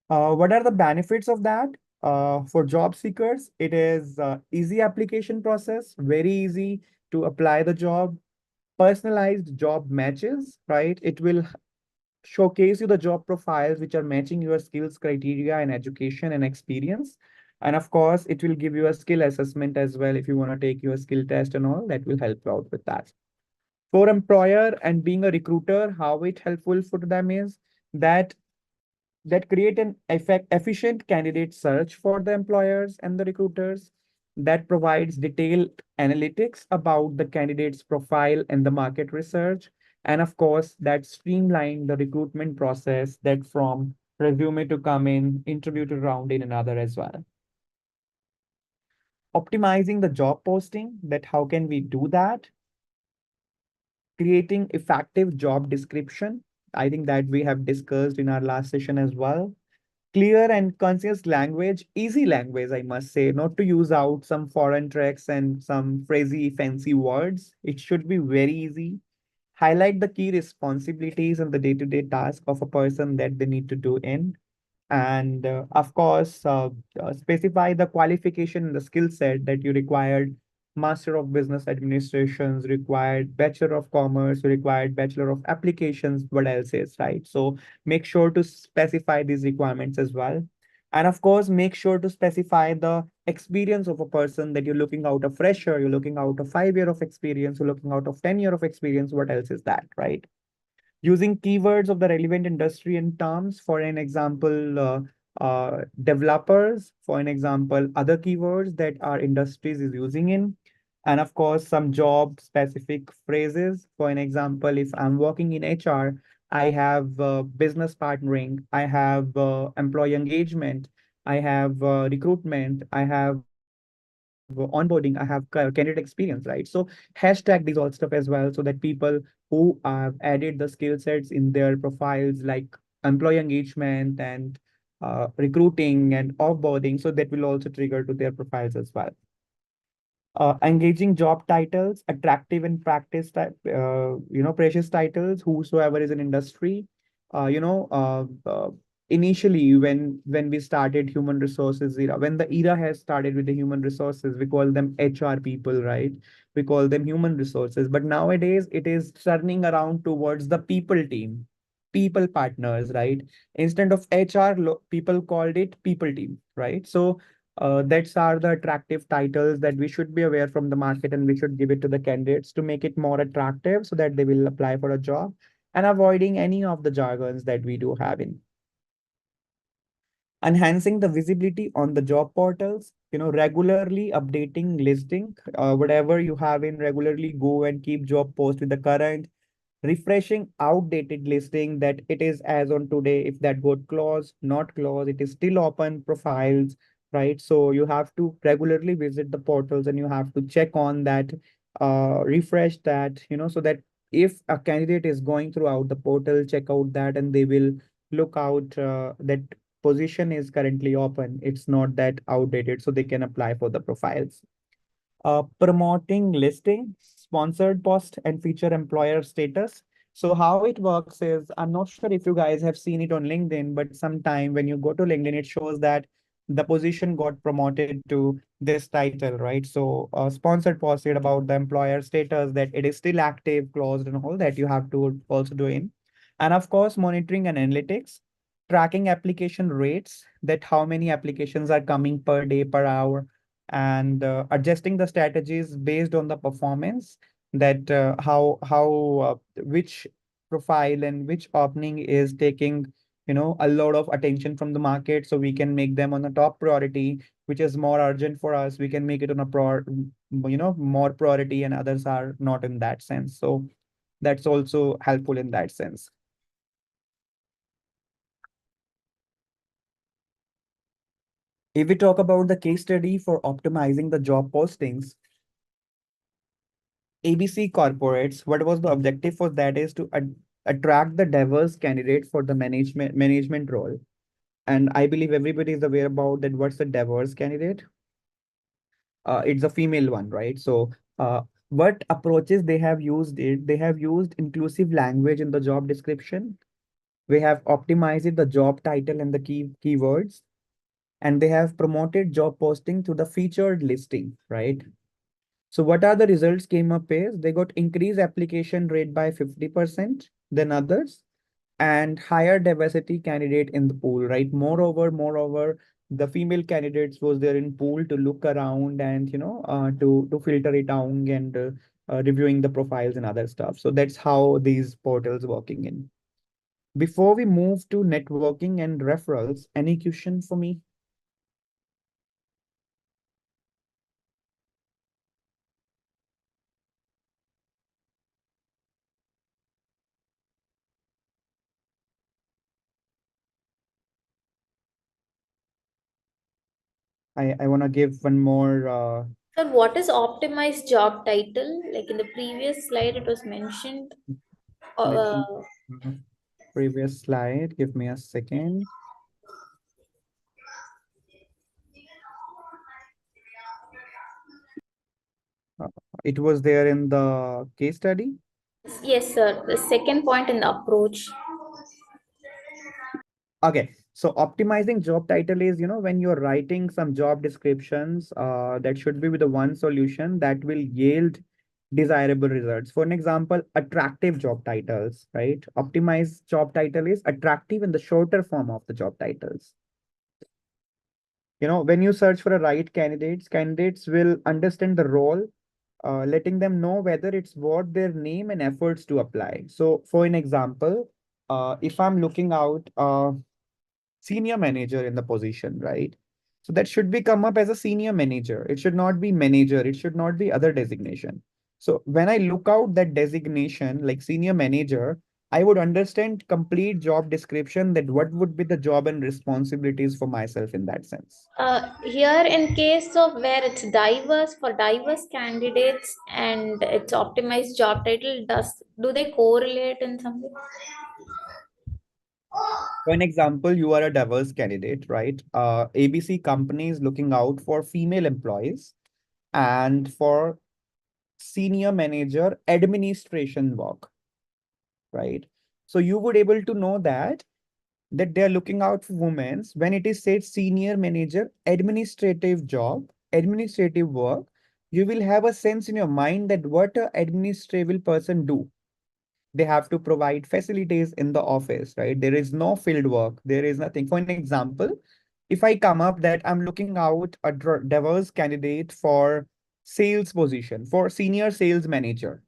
What are the benefits of that? For job seekers, it is easy application process, very easy to apply the job, personalized job matches, right? It will showcase you the job profiles which are matching your skills criteria and education and experience. And of course, it will give you a skill assessment as well. If you want to take your skill test and all, that will help you out with that. For employer and being a recruiter, how it helpful for them is that create an efficient candidate search for the employers and the recruiters, that provides detailed analytics about the candidate's profile and the market research, and of course that streamline the recruitment process, that from resume to come in, interview to round in another as well. Optimizing the job posting, that how can we do that? Creating effective job description. I think that we have discussed in our last session as well. Clear and concise language, easy language, I must say, not to use out some foreign tricks and some crazy fancy words. It should be very easy. Highlight the key responsibilities and the day-to-day task of a person that they need to do in. And of course, specify the qualification and the skill set that you required. Master of Business Administrations, required Bachelor of Commerce, required Bachelor of Applications, what else is, right? So make sure to specify these requirements as well. And of course, make sure to specify the experience of a person that you're looking out a fresher, you're looking out a 5 year of experience, you're looking out of 10 year of experience, what else is that, right? Using keywords of the relevant industry and terms, for an example, developers, for an example, other keywords that our industries is using in, and of course, some job specific phrases. For an example, if I'm working in HR, I have business partnering, I have employee engagement, I have recruitment, I have onboarding, I have candidate experience, right? So hashtag these all stuff as well, so that people who have added the skill sets in their profiles, like employee engagement and recruiting and offboarding, so that will also trigger to their profiles as well. Engaging job titles, attractive and practice type, precious titles, whosoever is in industry. Uh, you know, uh, uh, Initially, when we started human resources era, when the era has started with the human resources, we call them HR people, right? We call them human resources. But nowadays, it is turning around towards the people team, people partners, right? Instead of HR, people called it people team, right? So that's are the attractive titles that we should be aware from the market, and we should give it to the candidates to make it more attractive so that they will apply for a job, and avoiding any of the jargons that we do have in. Enhancing the visibility on the job portals, regularly updating listing, whatever you have in, regularly go and keep job post with the current, refreshing outdated listing that it is as on today. If that got closed, not closed, it is still open profiles, right? So you have to regularly visit the portals and you have to check on that, refresh that, so that if a candidate is going throughout the portal, check out that, and they will look out that position is currently open, it's not that outdated, so they can apply for the profiles. Promoting listing, sponsored post, and feature employer status. So how it works is, I'm not sure if you guys have seen it on LinkedIn, but sometime when you go to LinkedIn, it shows that the position got promoted to this title, right? So sponsored posted about the employer status, that it is still active, closed, and all that you have to also do in. And of course, monitoring and analytics, tracking application rates, that how many applications are coming per day, per hour, and adjusting the strategies based on the performance, that how which profile and which opening is taking a lot of attention from the market, so we can make them on the top priority, which is more urgent for us, we can make it on a more priority, and others are not in that sense. So that's also helpful in that sense. If we talk about the case study for optimizing the job postings, ABC Corporates, what was the objective for that is to attract the diverse candidate for the management role. And I believe everybody is aware about that. What's the diverse candidate? It's a female one, right? So what approaches they have used it? They have used inclusive language in the job description. We have optimized the job title and the keywords, and they have promoted job posting to the featured listing, right? So what are the results came up is, they got increased application rate by 50% than others, and higher diversity candidate in the pool, right? Moreover, the female candidates was there in pool to look around and to filter it down and reviewing the profiles and other stuff. So that's how these portals working in. Before we move to networking and referrals, any question for me? I want to give one more. Sir, what is optimized job title? Like in the previous slide, it was mentioned. Let Uh, me previous slide. Give me a second. Uh, it was there in the case study. yes, sir. The second point in the approach. Okay, so optimizing job title is, when you're writing some job descriptions, that should be with the one solution that will yield desirable results. For an example, attractive job titles, right? Optimized job title is attractive in the shorter form of the job titles. When you search for a right candidates will understand the role, letting them know whether it's worth their name and efforts to apply. So for an example, if I'm looking out senior manager in the position, right? So that should be come up as a senior manager. It should not be manager. It should not be other designation. So when I look out that designation like senior manager, I would understand complete job description that what would be the job and responsibilities for myself in that sense. Here, in case of where it's diverse for diverse candidates and it's optimized job title, do they correlate in some way? For an example, you are a diverse candidate, right? ABC company is looking out for female employees and for senior manager administration work, right? So you would able to know that they're looking out for women when it is said senior manager administrative job, administrative work. You will have a sense in your mind that what a administrative person do. They have to provide facilities in the office, right? There is no field work. There is nothing. For an example, if I come up that I'm looking out a diverse candidate for sales position, for senior sales manager.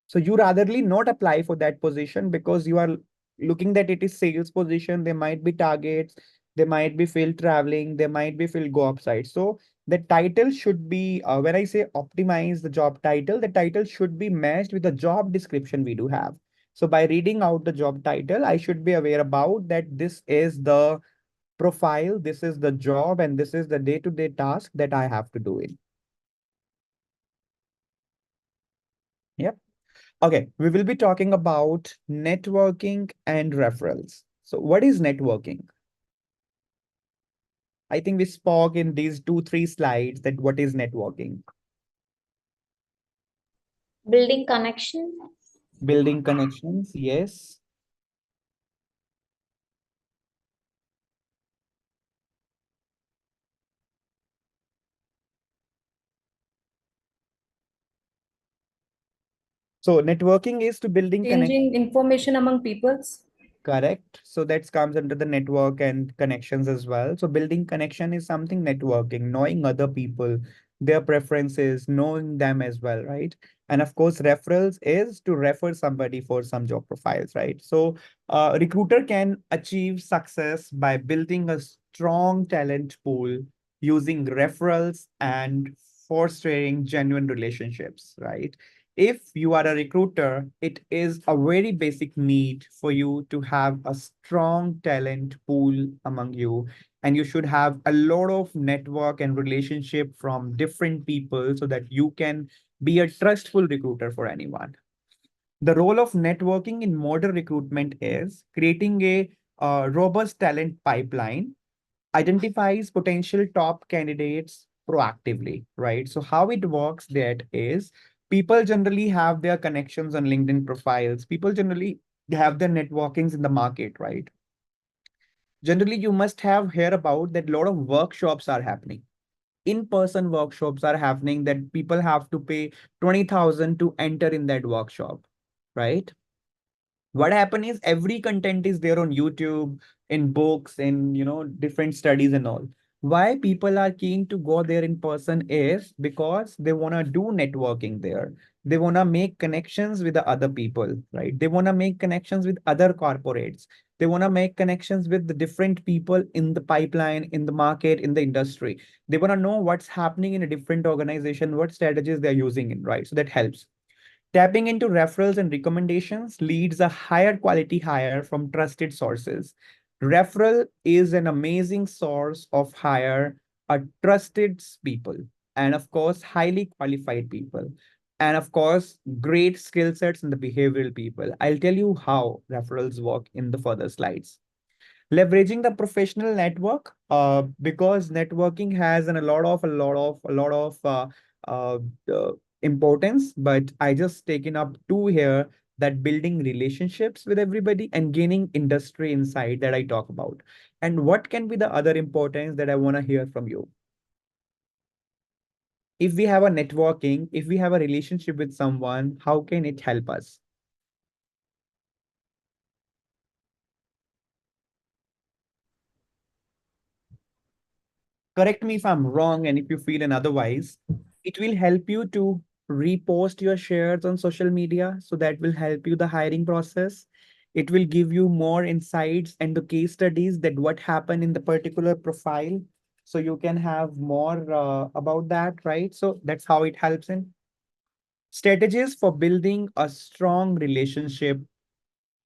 So you ratherly not apply for that position because you are looking that it is sales position. There might be targets, there might be field traveling, there might be field go upside. So the title should be, when I say optimize the job title, the title should be matched with the job description we do have. So by reading out the job title, I should be aware about that this is the profile, this is the job, and this is the day-to-day task that I have to do it. Yep. Okay, we will be talking about networking and referrals. So what is networking? I think we spoke in these 2, 3 slides that what is networking? Building connection. Building connections, yes. So networking is to building connections. Changing information among peoples. Correct. So that comes under the network and connections as well. So building connection is something networking, knowing other people, their preferences, knowing them as well, right? And of course, referrals is to refer somebody for some job profiles, right? So recruiter can achieve success by building a strong talent pool using referrals and fostering genuine relationships, right? If you are a recruiter, it is a very basic need for you to have a strong talent pool among you. And you should have a lot of network and relationship from different people so that you can be a trustful recruiter for anyone. The role of networking in modern recruitment is creating a robust talent pipeline, identifies potential top candidates proactively, right? So how it works that is people generally have their connections on LinkedIn profiles. People generally have their networkings in the market, right? Generally, you must have heard about that a lot of workshops are happening. In-person workshops are happening that people have to pay 20,000 to enter in that workshop, right? What happen is every content is there on YouTube, in books, in different studies and all. Why people are keen to go there in person is because they want to do networking there. They want to make connections with the other people, right? They want to make connections with other corporates. They want to make connections with the different people in the pipeline, in the market, in the industry. They want to know what's happening in a different organization, what strategies they're using in, right? So that helps. Tapping into referrals and recommendations leads a higher quality hire from trusted sources. Referral is an amazing source of hire trusted people, and of course, highly qualified people, and of course, great skill sets in the behavioral people. I'll tell you how referrals work in the further slides. Leveraging the professional network, because networking has a lot of uh, importance, but I just taken up two here, that building relationships with everybody and gaining industry insight that I talk about. And what can be the other importance that I want to hear from you? If we have a networking, if we have a relationship with someone, how can it help us? Correct me if I'm wrong, and if you feel an otherwise, it will help you to repost your shares on social media. So that will help you the hiring process. It will give you more insights and the case studies that what happened in the particular profile. So you can have more about that, right? So that's how it helps in strategies for building a strong relationship,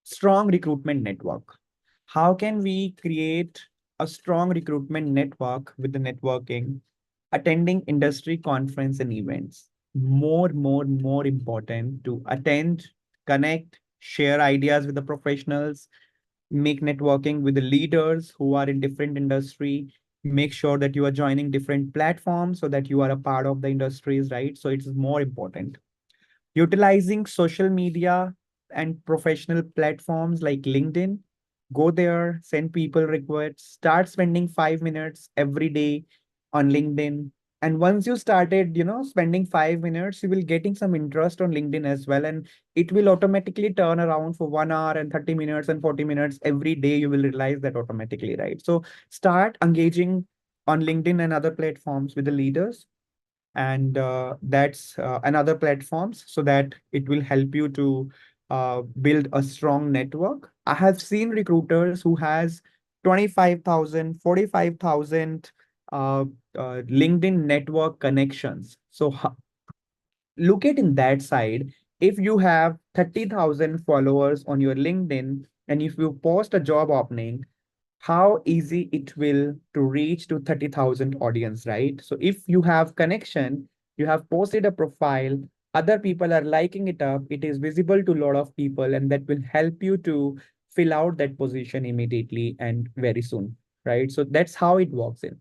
strong recruitment network. How can we create a strong recruitment network with the networking? Attending industry conference and events. More important to attend, connect, share ideas with the professionals, make networking with the leaders who are in different industry. Make sure that you are joining different platforms so that you are a part of the industries, right? So it's more important. Utilizing social media and professional platforms like LinkedIn. Go there, send people requests, start spending 5 minutes every day on LinkedIn. And once you started, spending 5 minutes, you will getting some interest on LinkedIn as well. And it will automatically turn around for 1 hour and 30 minutes and 40 minutes every day. You will realize that automatically, right? So start engaging on LinkedIn and other platforms with the leaders, and that's another platforms, so that it will help you to build a strong network. I have seen recruiters who has 25,000, 45,000 LinkedIn network connections. So look at in that side. If you have 30,000 followers on your LinkedIn, and if you post a job opening, how easy it will to reach to 30,000 audience, right? So if you have connection, you have posted a profile, other people are liking it up, it is visible to a lot of people, and that will help you to fill out that position immediately and very soon, right? So that's how it works in.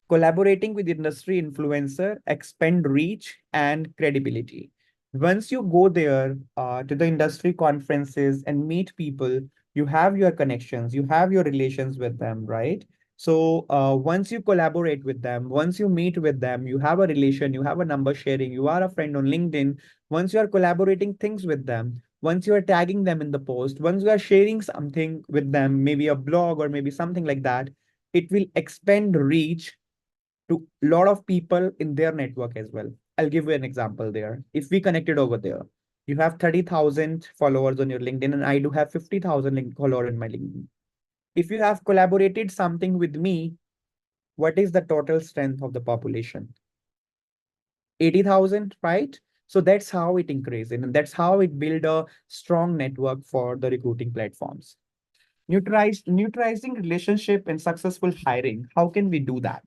Collaborating with industry influencer, expand reach and credibility. Once you go there to the industry conferences and meet people, you have your connections, you have your relations with them, right? So once you collaborate with them, once you meet with them, you have a relation, you have a number sharing, you are a friend on LinkedIn. Once you are collaborating things with them, once you are tagging them in the post, once you are sharing something with them, maybe a blog or maybe something like that, it will expand reach to a lot of people in their network as well. I'll give you an example there. If we connected over there, you have 30,000 followers on your LinkedIn, and I do have 50,000 followers in my LinkedIn. If you have collaborated something with me, what is the total strength of the population? 80,000, right? So that's how it increases, and that's how it build a strong network for the recruiting platforms. Neutralizing relationship and successful hiring. How can we do that?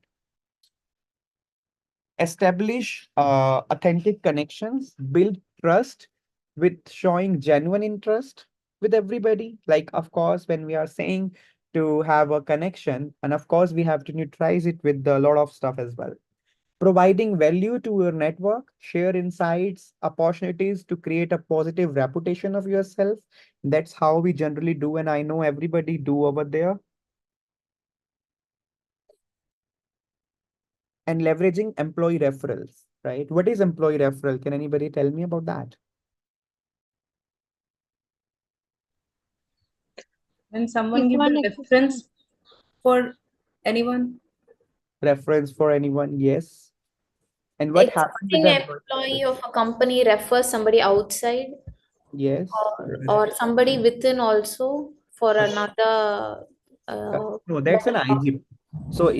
Establish authentic connections, build trust with showing genuine interest with everybody. Like, of course, when we are saying to have a connection, and of course, we have to neutralize it with a lot of stuff as well. Providing value to your network, share insights, opportunities to create a positive reputation of yourself. That's how we generally do, and I know everybody do over there. And leveraging employee referrals, right? What is employee referral? Can anybody tell me about that? When someone If give one the reference for anyone, Reference for anyone? Yes. And what happened with Existing the employee employee referrals? of a company refers somebody outside, Yes. or somebody within also for another No, that's an better IG. So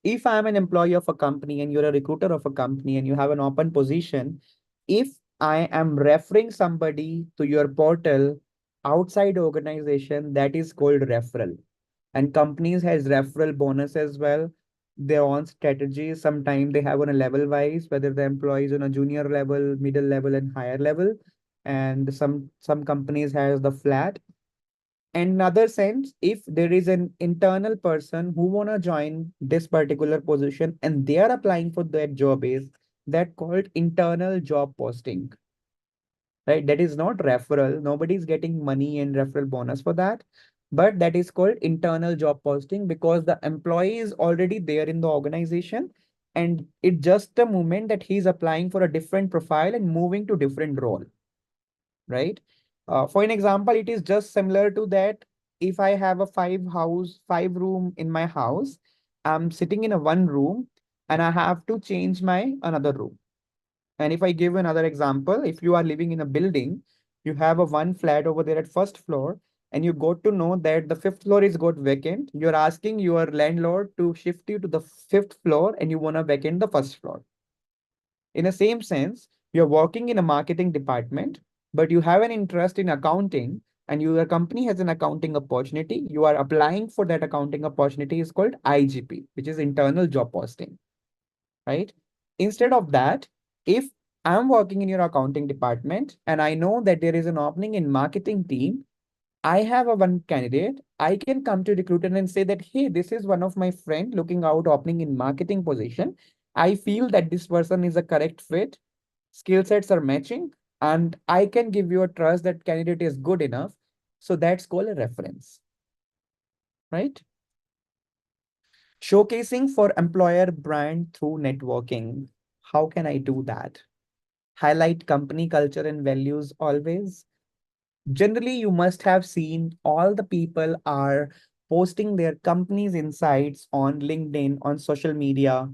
if I'm an employee of a company and you're a recruiter of a company and you have an open position, if I am referring somebody to your portal outside organization, that is called referral. And companies has referral bonus as well. their own strategies. Sometimes they have on a level wise, whether the employees on a junior level, middle level, and higher level. And some companies has the flat. In other sense, if there is an internal person who wanna join this particular position and they are applying for that job, is that called internal job posting, right? That is not referral. Nobody's getting money and referral bonus for that. But that is called internal job posting because the employee is already there in the organization. And it's just a moment that he's applying for a different profile and moving to different role, right? For an example, it is just similar to that. If I have a five room in my house, I'm sitting in a one room and I have to change my another room. And if I give another example, if you are living in a building, you have a one flat over there at first floor, and you got to know that the fifth floor is got vacant. You're asking your landlord to shift you to the fifth floor and you want to vacate the first floor. In the same sense, you're working in a marketing department, but you have an interest in accounting and your company has an accounting opportunity. You are applying for that accounting opportunity is called IGP, which is internal job posting, right? Instead of that, if I'm working in your accounting department and I know that there is an opening in marketing team, I have a one candidate. I can come to recruiter and say that, hey, this is one of my friend looking out opening in marketing position. I feel that this person is a correct fit. Skill sets are matching, and I can give you a trust that candidate is good enough. So that's called a reference, right? Showcasing for employer brand through networking. How can I do that? Highlight company culture and values always. Generally, you must have seen all the people are posting their company's insights on LinkedIn, on social media.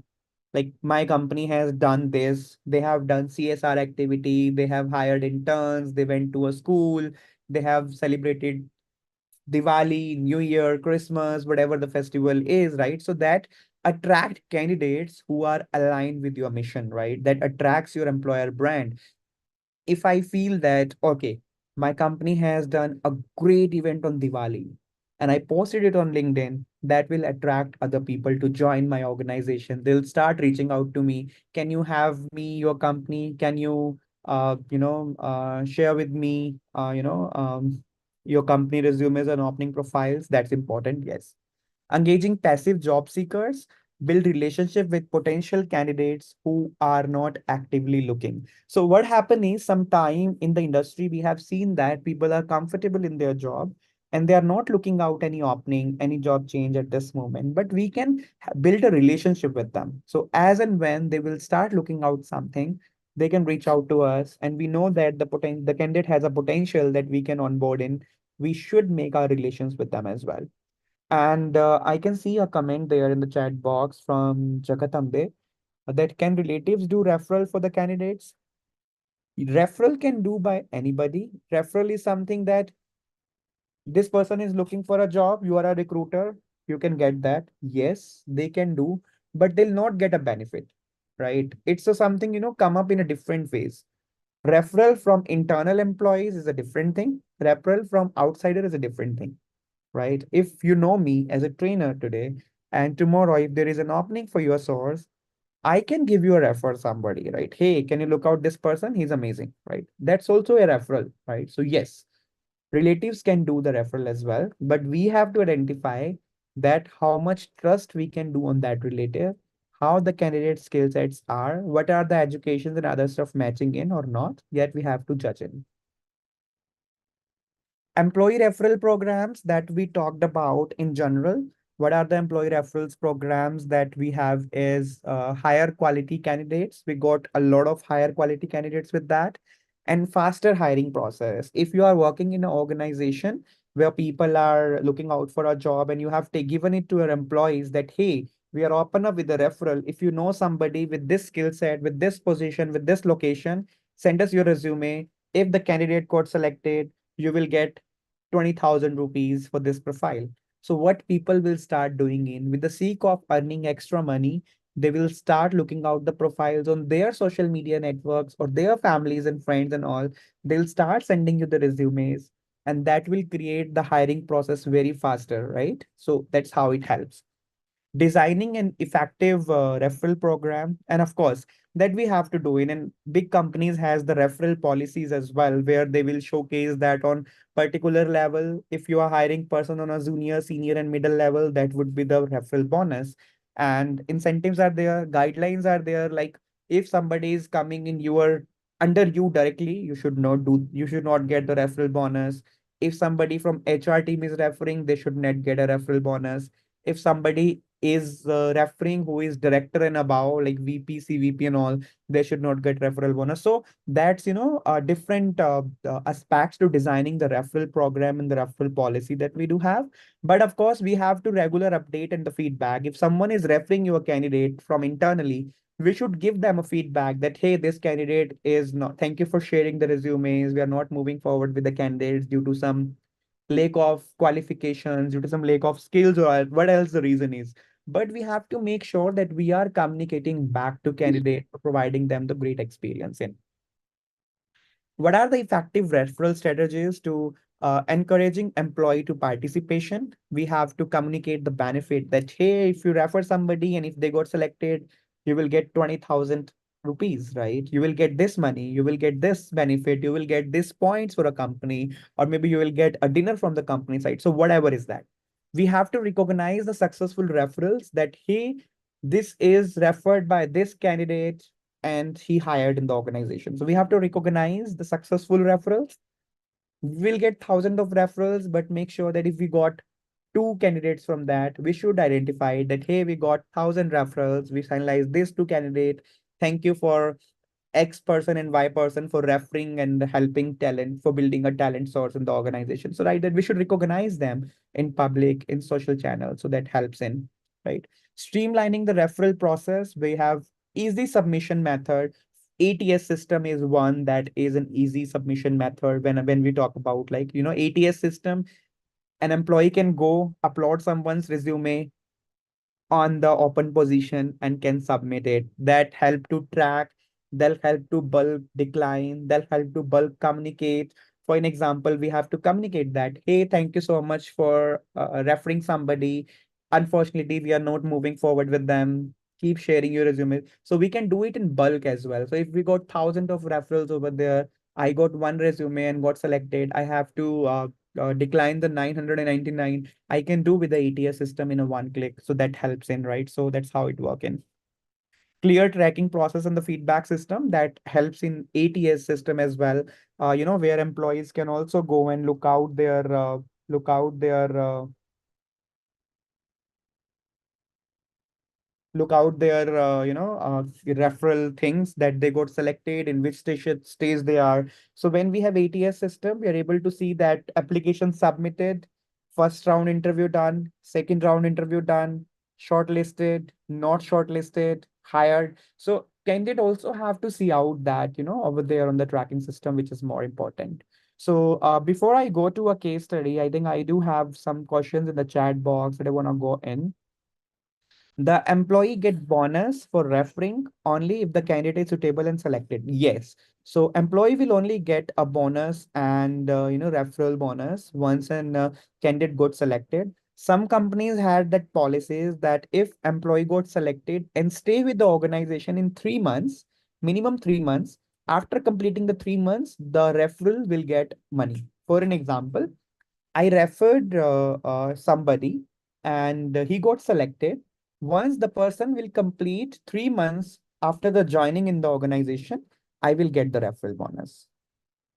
Like my company has done this, they have done CSR activity, they have hired interns, they went to a school, they have celebrated Diwali, New Year, Christmas, whatever the festival is, right? So that attract candidates who are aligned with your mission, right? That attracts your employer brand. If I feel that, okay, my company has done a great event on Diwali and I posted it on LinkedIn, that will attract other people to join my organization. They'll start reaching out to me. Can you have me, your company? Can you, share with me, your company resumes and opening profiles? That's important. Yes. Engaging passive job seekers, build relationship with potential candidates who are not actively looking. So what happened is sometime in the industry, we have seen that people are comfortable in their job and they are not looking out any opening, any job change at this moment, but we can build a relationship with them. So as and when they will start looking out something, they can reach out to us and we know that the candidate has a potential that we can onboard in. We should make our relations with them as well. And I can see a comment there in the chat box from Jagatambe that can relatives do referral for the candidates? Referral can do by anybody. Referral is something that this person is looking for a job. You are a recruiter. You can get that. Yes, they can do, but they'll not get a benefit, right? It's a something, come up in a different phase. Referral from internal employees is a different thing. Referral from outsider is a different thing, right? If you know me as a trainer today, and tomorrow, if there is an opening for your source, I can give you a refer somebody, right? Hey, can you look out this person? He's amazing, right? That's also a referral, right? So yes, relatives can do the referral as well, but we have to identify that how much trust we can do on that relative, how the candidate skill sets are, what are the educations and other stuff matching in or not, yet we have to judge it. Employee referral programs that we talked about in general. What are the employee referrals programs that we have is higher quality candidates. We got a lot of higher quality candidates with that and faster hiring process. If you are working in an organization where people are looking out for a job and you have given it to your employees that, hey, we are open up with a referral. If you know somebody with this skill set, with this position, with this location, send us your resume. If the candidate got selected, you will get 20,000 rupees for this profile. So what people will start doing in with the sake of earning extra money, they will start looking out the profiles on their social media networks or their families and friends and all. They'll start sending you the resumes and that will create the hiring process very faster, right? So that's how it helps. designing an effective referral program, and of course that we have to do in, and big companies has the referral policies as well, where they will showcase that on particular level, if you are hiring person on a junior, senior and middle level, that would be the referral bonus. And incentives are there, guidelines are there, like if somebody is coming in your under you directly, you should not get the referral bonus. If somebody from HR team is referring, they should not get a referral bonus. If somebody is referring who is director and above, like VP, CVP and all, they should not get referral bonus. So that's, different aspects to designing the referral program and the referral policy that we do have. But of course, we have to regular update and the feedback. If someone is referring you a candidate from internally, we should give them a feedback that, hey, this candidate is not, thank you for sharing the resumes. We are not moving forward with the candidates due to some lack of qualifications, due to some lack of skills, or what else the reason is. But we have to make sure that we are communicating back to candidate, providing them the great experience in. What are the effective referral strategies to encouraging employee to participation? We have to communicate the benefit that, hey, if you refer somebody and if they got selected, you will get 20,000 rupees, right? You will get this money, you will get this benefit, you will get this points for a company, or maybe you will get a dinner from the company side. So whatever is that. We have to recognize the successful referrals that, hey, this is referred by this candidate and he hired in the organization. So we have to recognize the successful referrals. We'll get thousands of referrals, but make sure that if we got two candidates from that, we should identify that, hey, we got 1,000 referrals. We finalized this two candidate. Thank you for X person and Y person for referring and helping talent, for building a talent source in the organization. So right, that we should recognize them in public, in social channels. So that helps in, right? Streamlining the referral process. We have easy submission method. ATS system is one that is an easy submission method. When we talk about, like, ATS system, an employee can go upload someone's resume on the open position and can submit it. That help to track, they'll help to bulk decline, they'll help to bulk communicate. For an example, we have to communicate that, hey, thank you so much for referring somebody. Unfortunately, we are not moving forward with them. Keep sharing your resume. So we can do it in bulk as well. So if we got thousands of referrals over there, I got one resume and got selected, I have to decline the 999. I can do with the ATS system in a one click. So that helps in, right? So that's how it works in. Clear tracking process and the feedback system that helps in ATS system as well. Where employees can also go and look out their referral things that they got selected, in which stage they are. So when we have ATS system, we are able to see that application submitted, first round interview done, second round interview done, shortlisted, not shortlisted, hired. So candidate also have to see out that, over there on the tracking system, which is more important. So before I go to a case study, I think I do have some questions in the chat box that I want to go in. The employee get bonus for referring only if the candidate is suitable and selected. Yes. So employee will only get a bonus and referral bonus once an candidate got selected. Some companies had that policies that if employee got selected and stay with the organization in 3 months, minimum 3 months, after completing the 3 months, the referral will get money. For an example, I referred somebody and he got selected. Once the person will complete 3 months after the joining in the organization, I will get the referral bonus,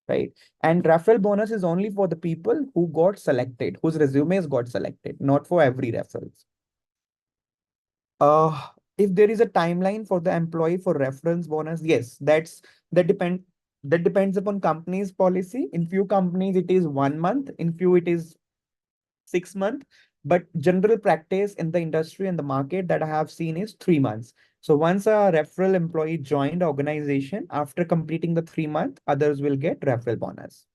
right? And referral bonus is only for the people who got selected, whose resumes got selected, not for every referrals. If there is a timeline for the employee for reference bonus, yes, that depend that depends upon company's policy. In few companies, it is 1 month. In few, it is 6 months. But general practice in the industry and the market that I have seen is 3 months. So once a referral employee joined the organization, after completing the 3 month, others will get referral bonus.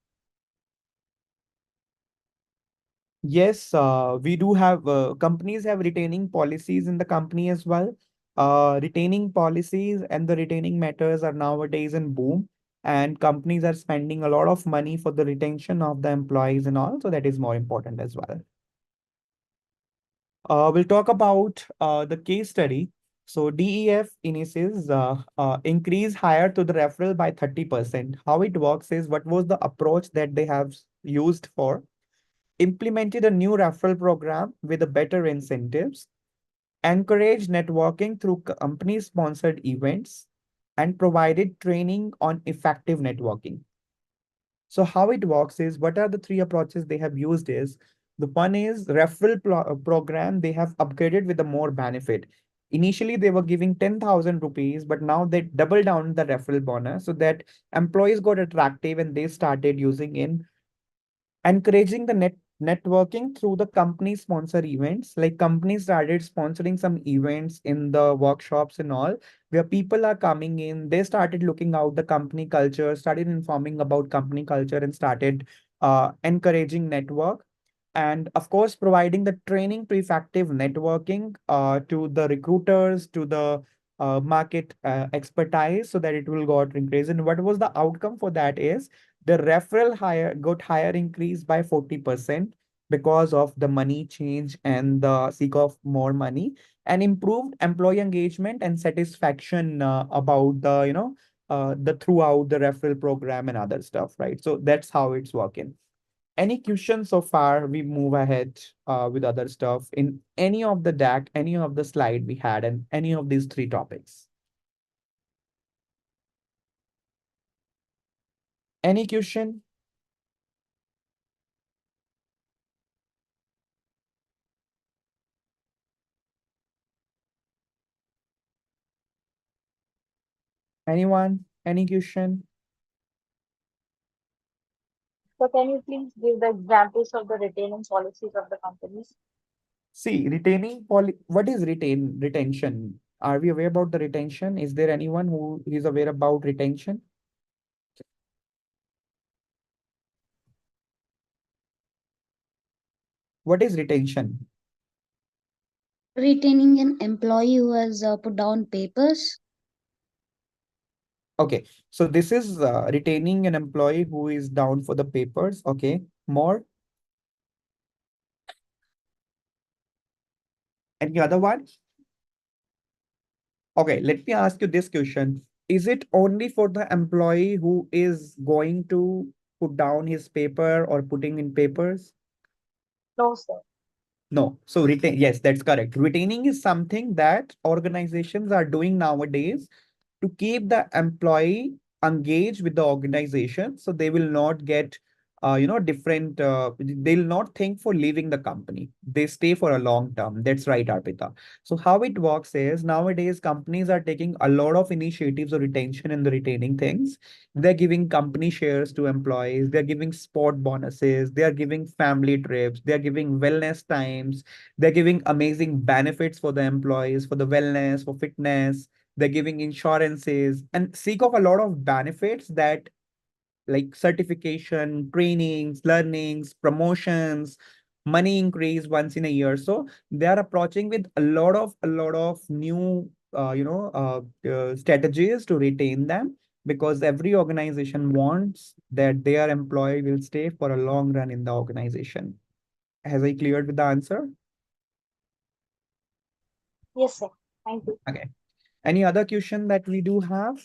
Yes, we do have companies have retaining policies in the company as well. Retaining policies and the retaining matters are nowadays in boom, and companies are spending a lot of money for the retention of the employees and all. So that is more important as well. We'll talk about the case study. So DEF initiates increase higher to the referral by 30%. How it works is, what was the approach that they have used for? Implemented a new referral program with a better incentives, encouraged networking through company-sponsored events, and provided training on effective networking. So how it works is, what are the three approaches they have used is, the one is referral program they have upgraded with a more benefit. Initially, they were giving 10,000 rupees, but now they double down the referral bonus so that employees got attractive and they started using in encouraging the networking through the company sponsor events. Like companies started sponsoring some events in the workshops and all, where people are coming in, they started looking out the company culture, started informing about company culture, and started encouraging network. And of course, providing the training to effective networking to the recruiters, to the market expertise, so that it will got increased. And what was the outcome for that is, the referral higher got higher increase by 40% because of the money change and the seek of more money, and improved employee engagement and satisfaction about the the throughout the referral program and other stuff, right? So that's how it's working. Any questions so far? We move ahead with other stuff in any of the deck, any of the slide we had, and any of these three topics. Any question? Anyone? Any question? So can you please give the examples of the retaining policies of the companies? See, retaining what is retention? Are we aware about the retention? Is there anyone who is aware about retention? What is retention? Retaining an employee who has put down papers. Okay, so this is retaining an employee who is down for the papers. Okay, more? Any other one? Okay, let me ask you this question. Is it only for the employee who is going to put down his paper or putting in papers? No, sir. No. So retain, yes, that's correct. Retaining is something that organizations are doing nowadays to keep the employee engaged with the organization, so they will not get different they'll not think for leaving the company, they stay for a long term. That's right, Arpita. So how it works is, nowadays companies are taking a lot of initiatives of retention and the retaining things. They're giving company shares to employees, they're giving sport bonuses, they're giving family trips, they're giving wellness times, they're giving amazing benefits for the employees, for the wellness, for fitness. They're giving insurances and seek of a lot of benefits, that like certification, trainings, learnings, promotions, money increase once in a year. So they are approaching with a lot of new strategies to retain them, because every organization wants that their employee will stay for a long run in the organization. Has I cleared with the answer? Yes, sir. Thank you. Okay. Any other question that we do have?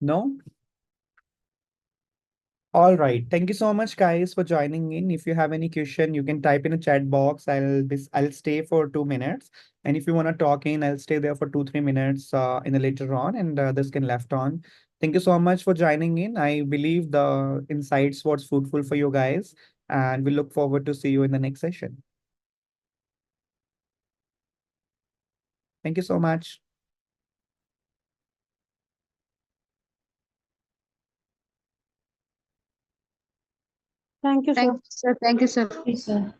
No? All right. Thank you so much, guys, for joining in. If you have any question, you can type in a chat box. I'll stay for 2 minutes. And if you want to talk in, I'll stay there for 2-3 minutes in the later on, and this can left on. Thank you so much for joining in. I believe the insights was fruitful for you guys, and we look forward to see you in the next session. Thank you so much. Thank you, sir. Thank you, sir. Thank you, sir. Yes, sir.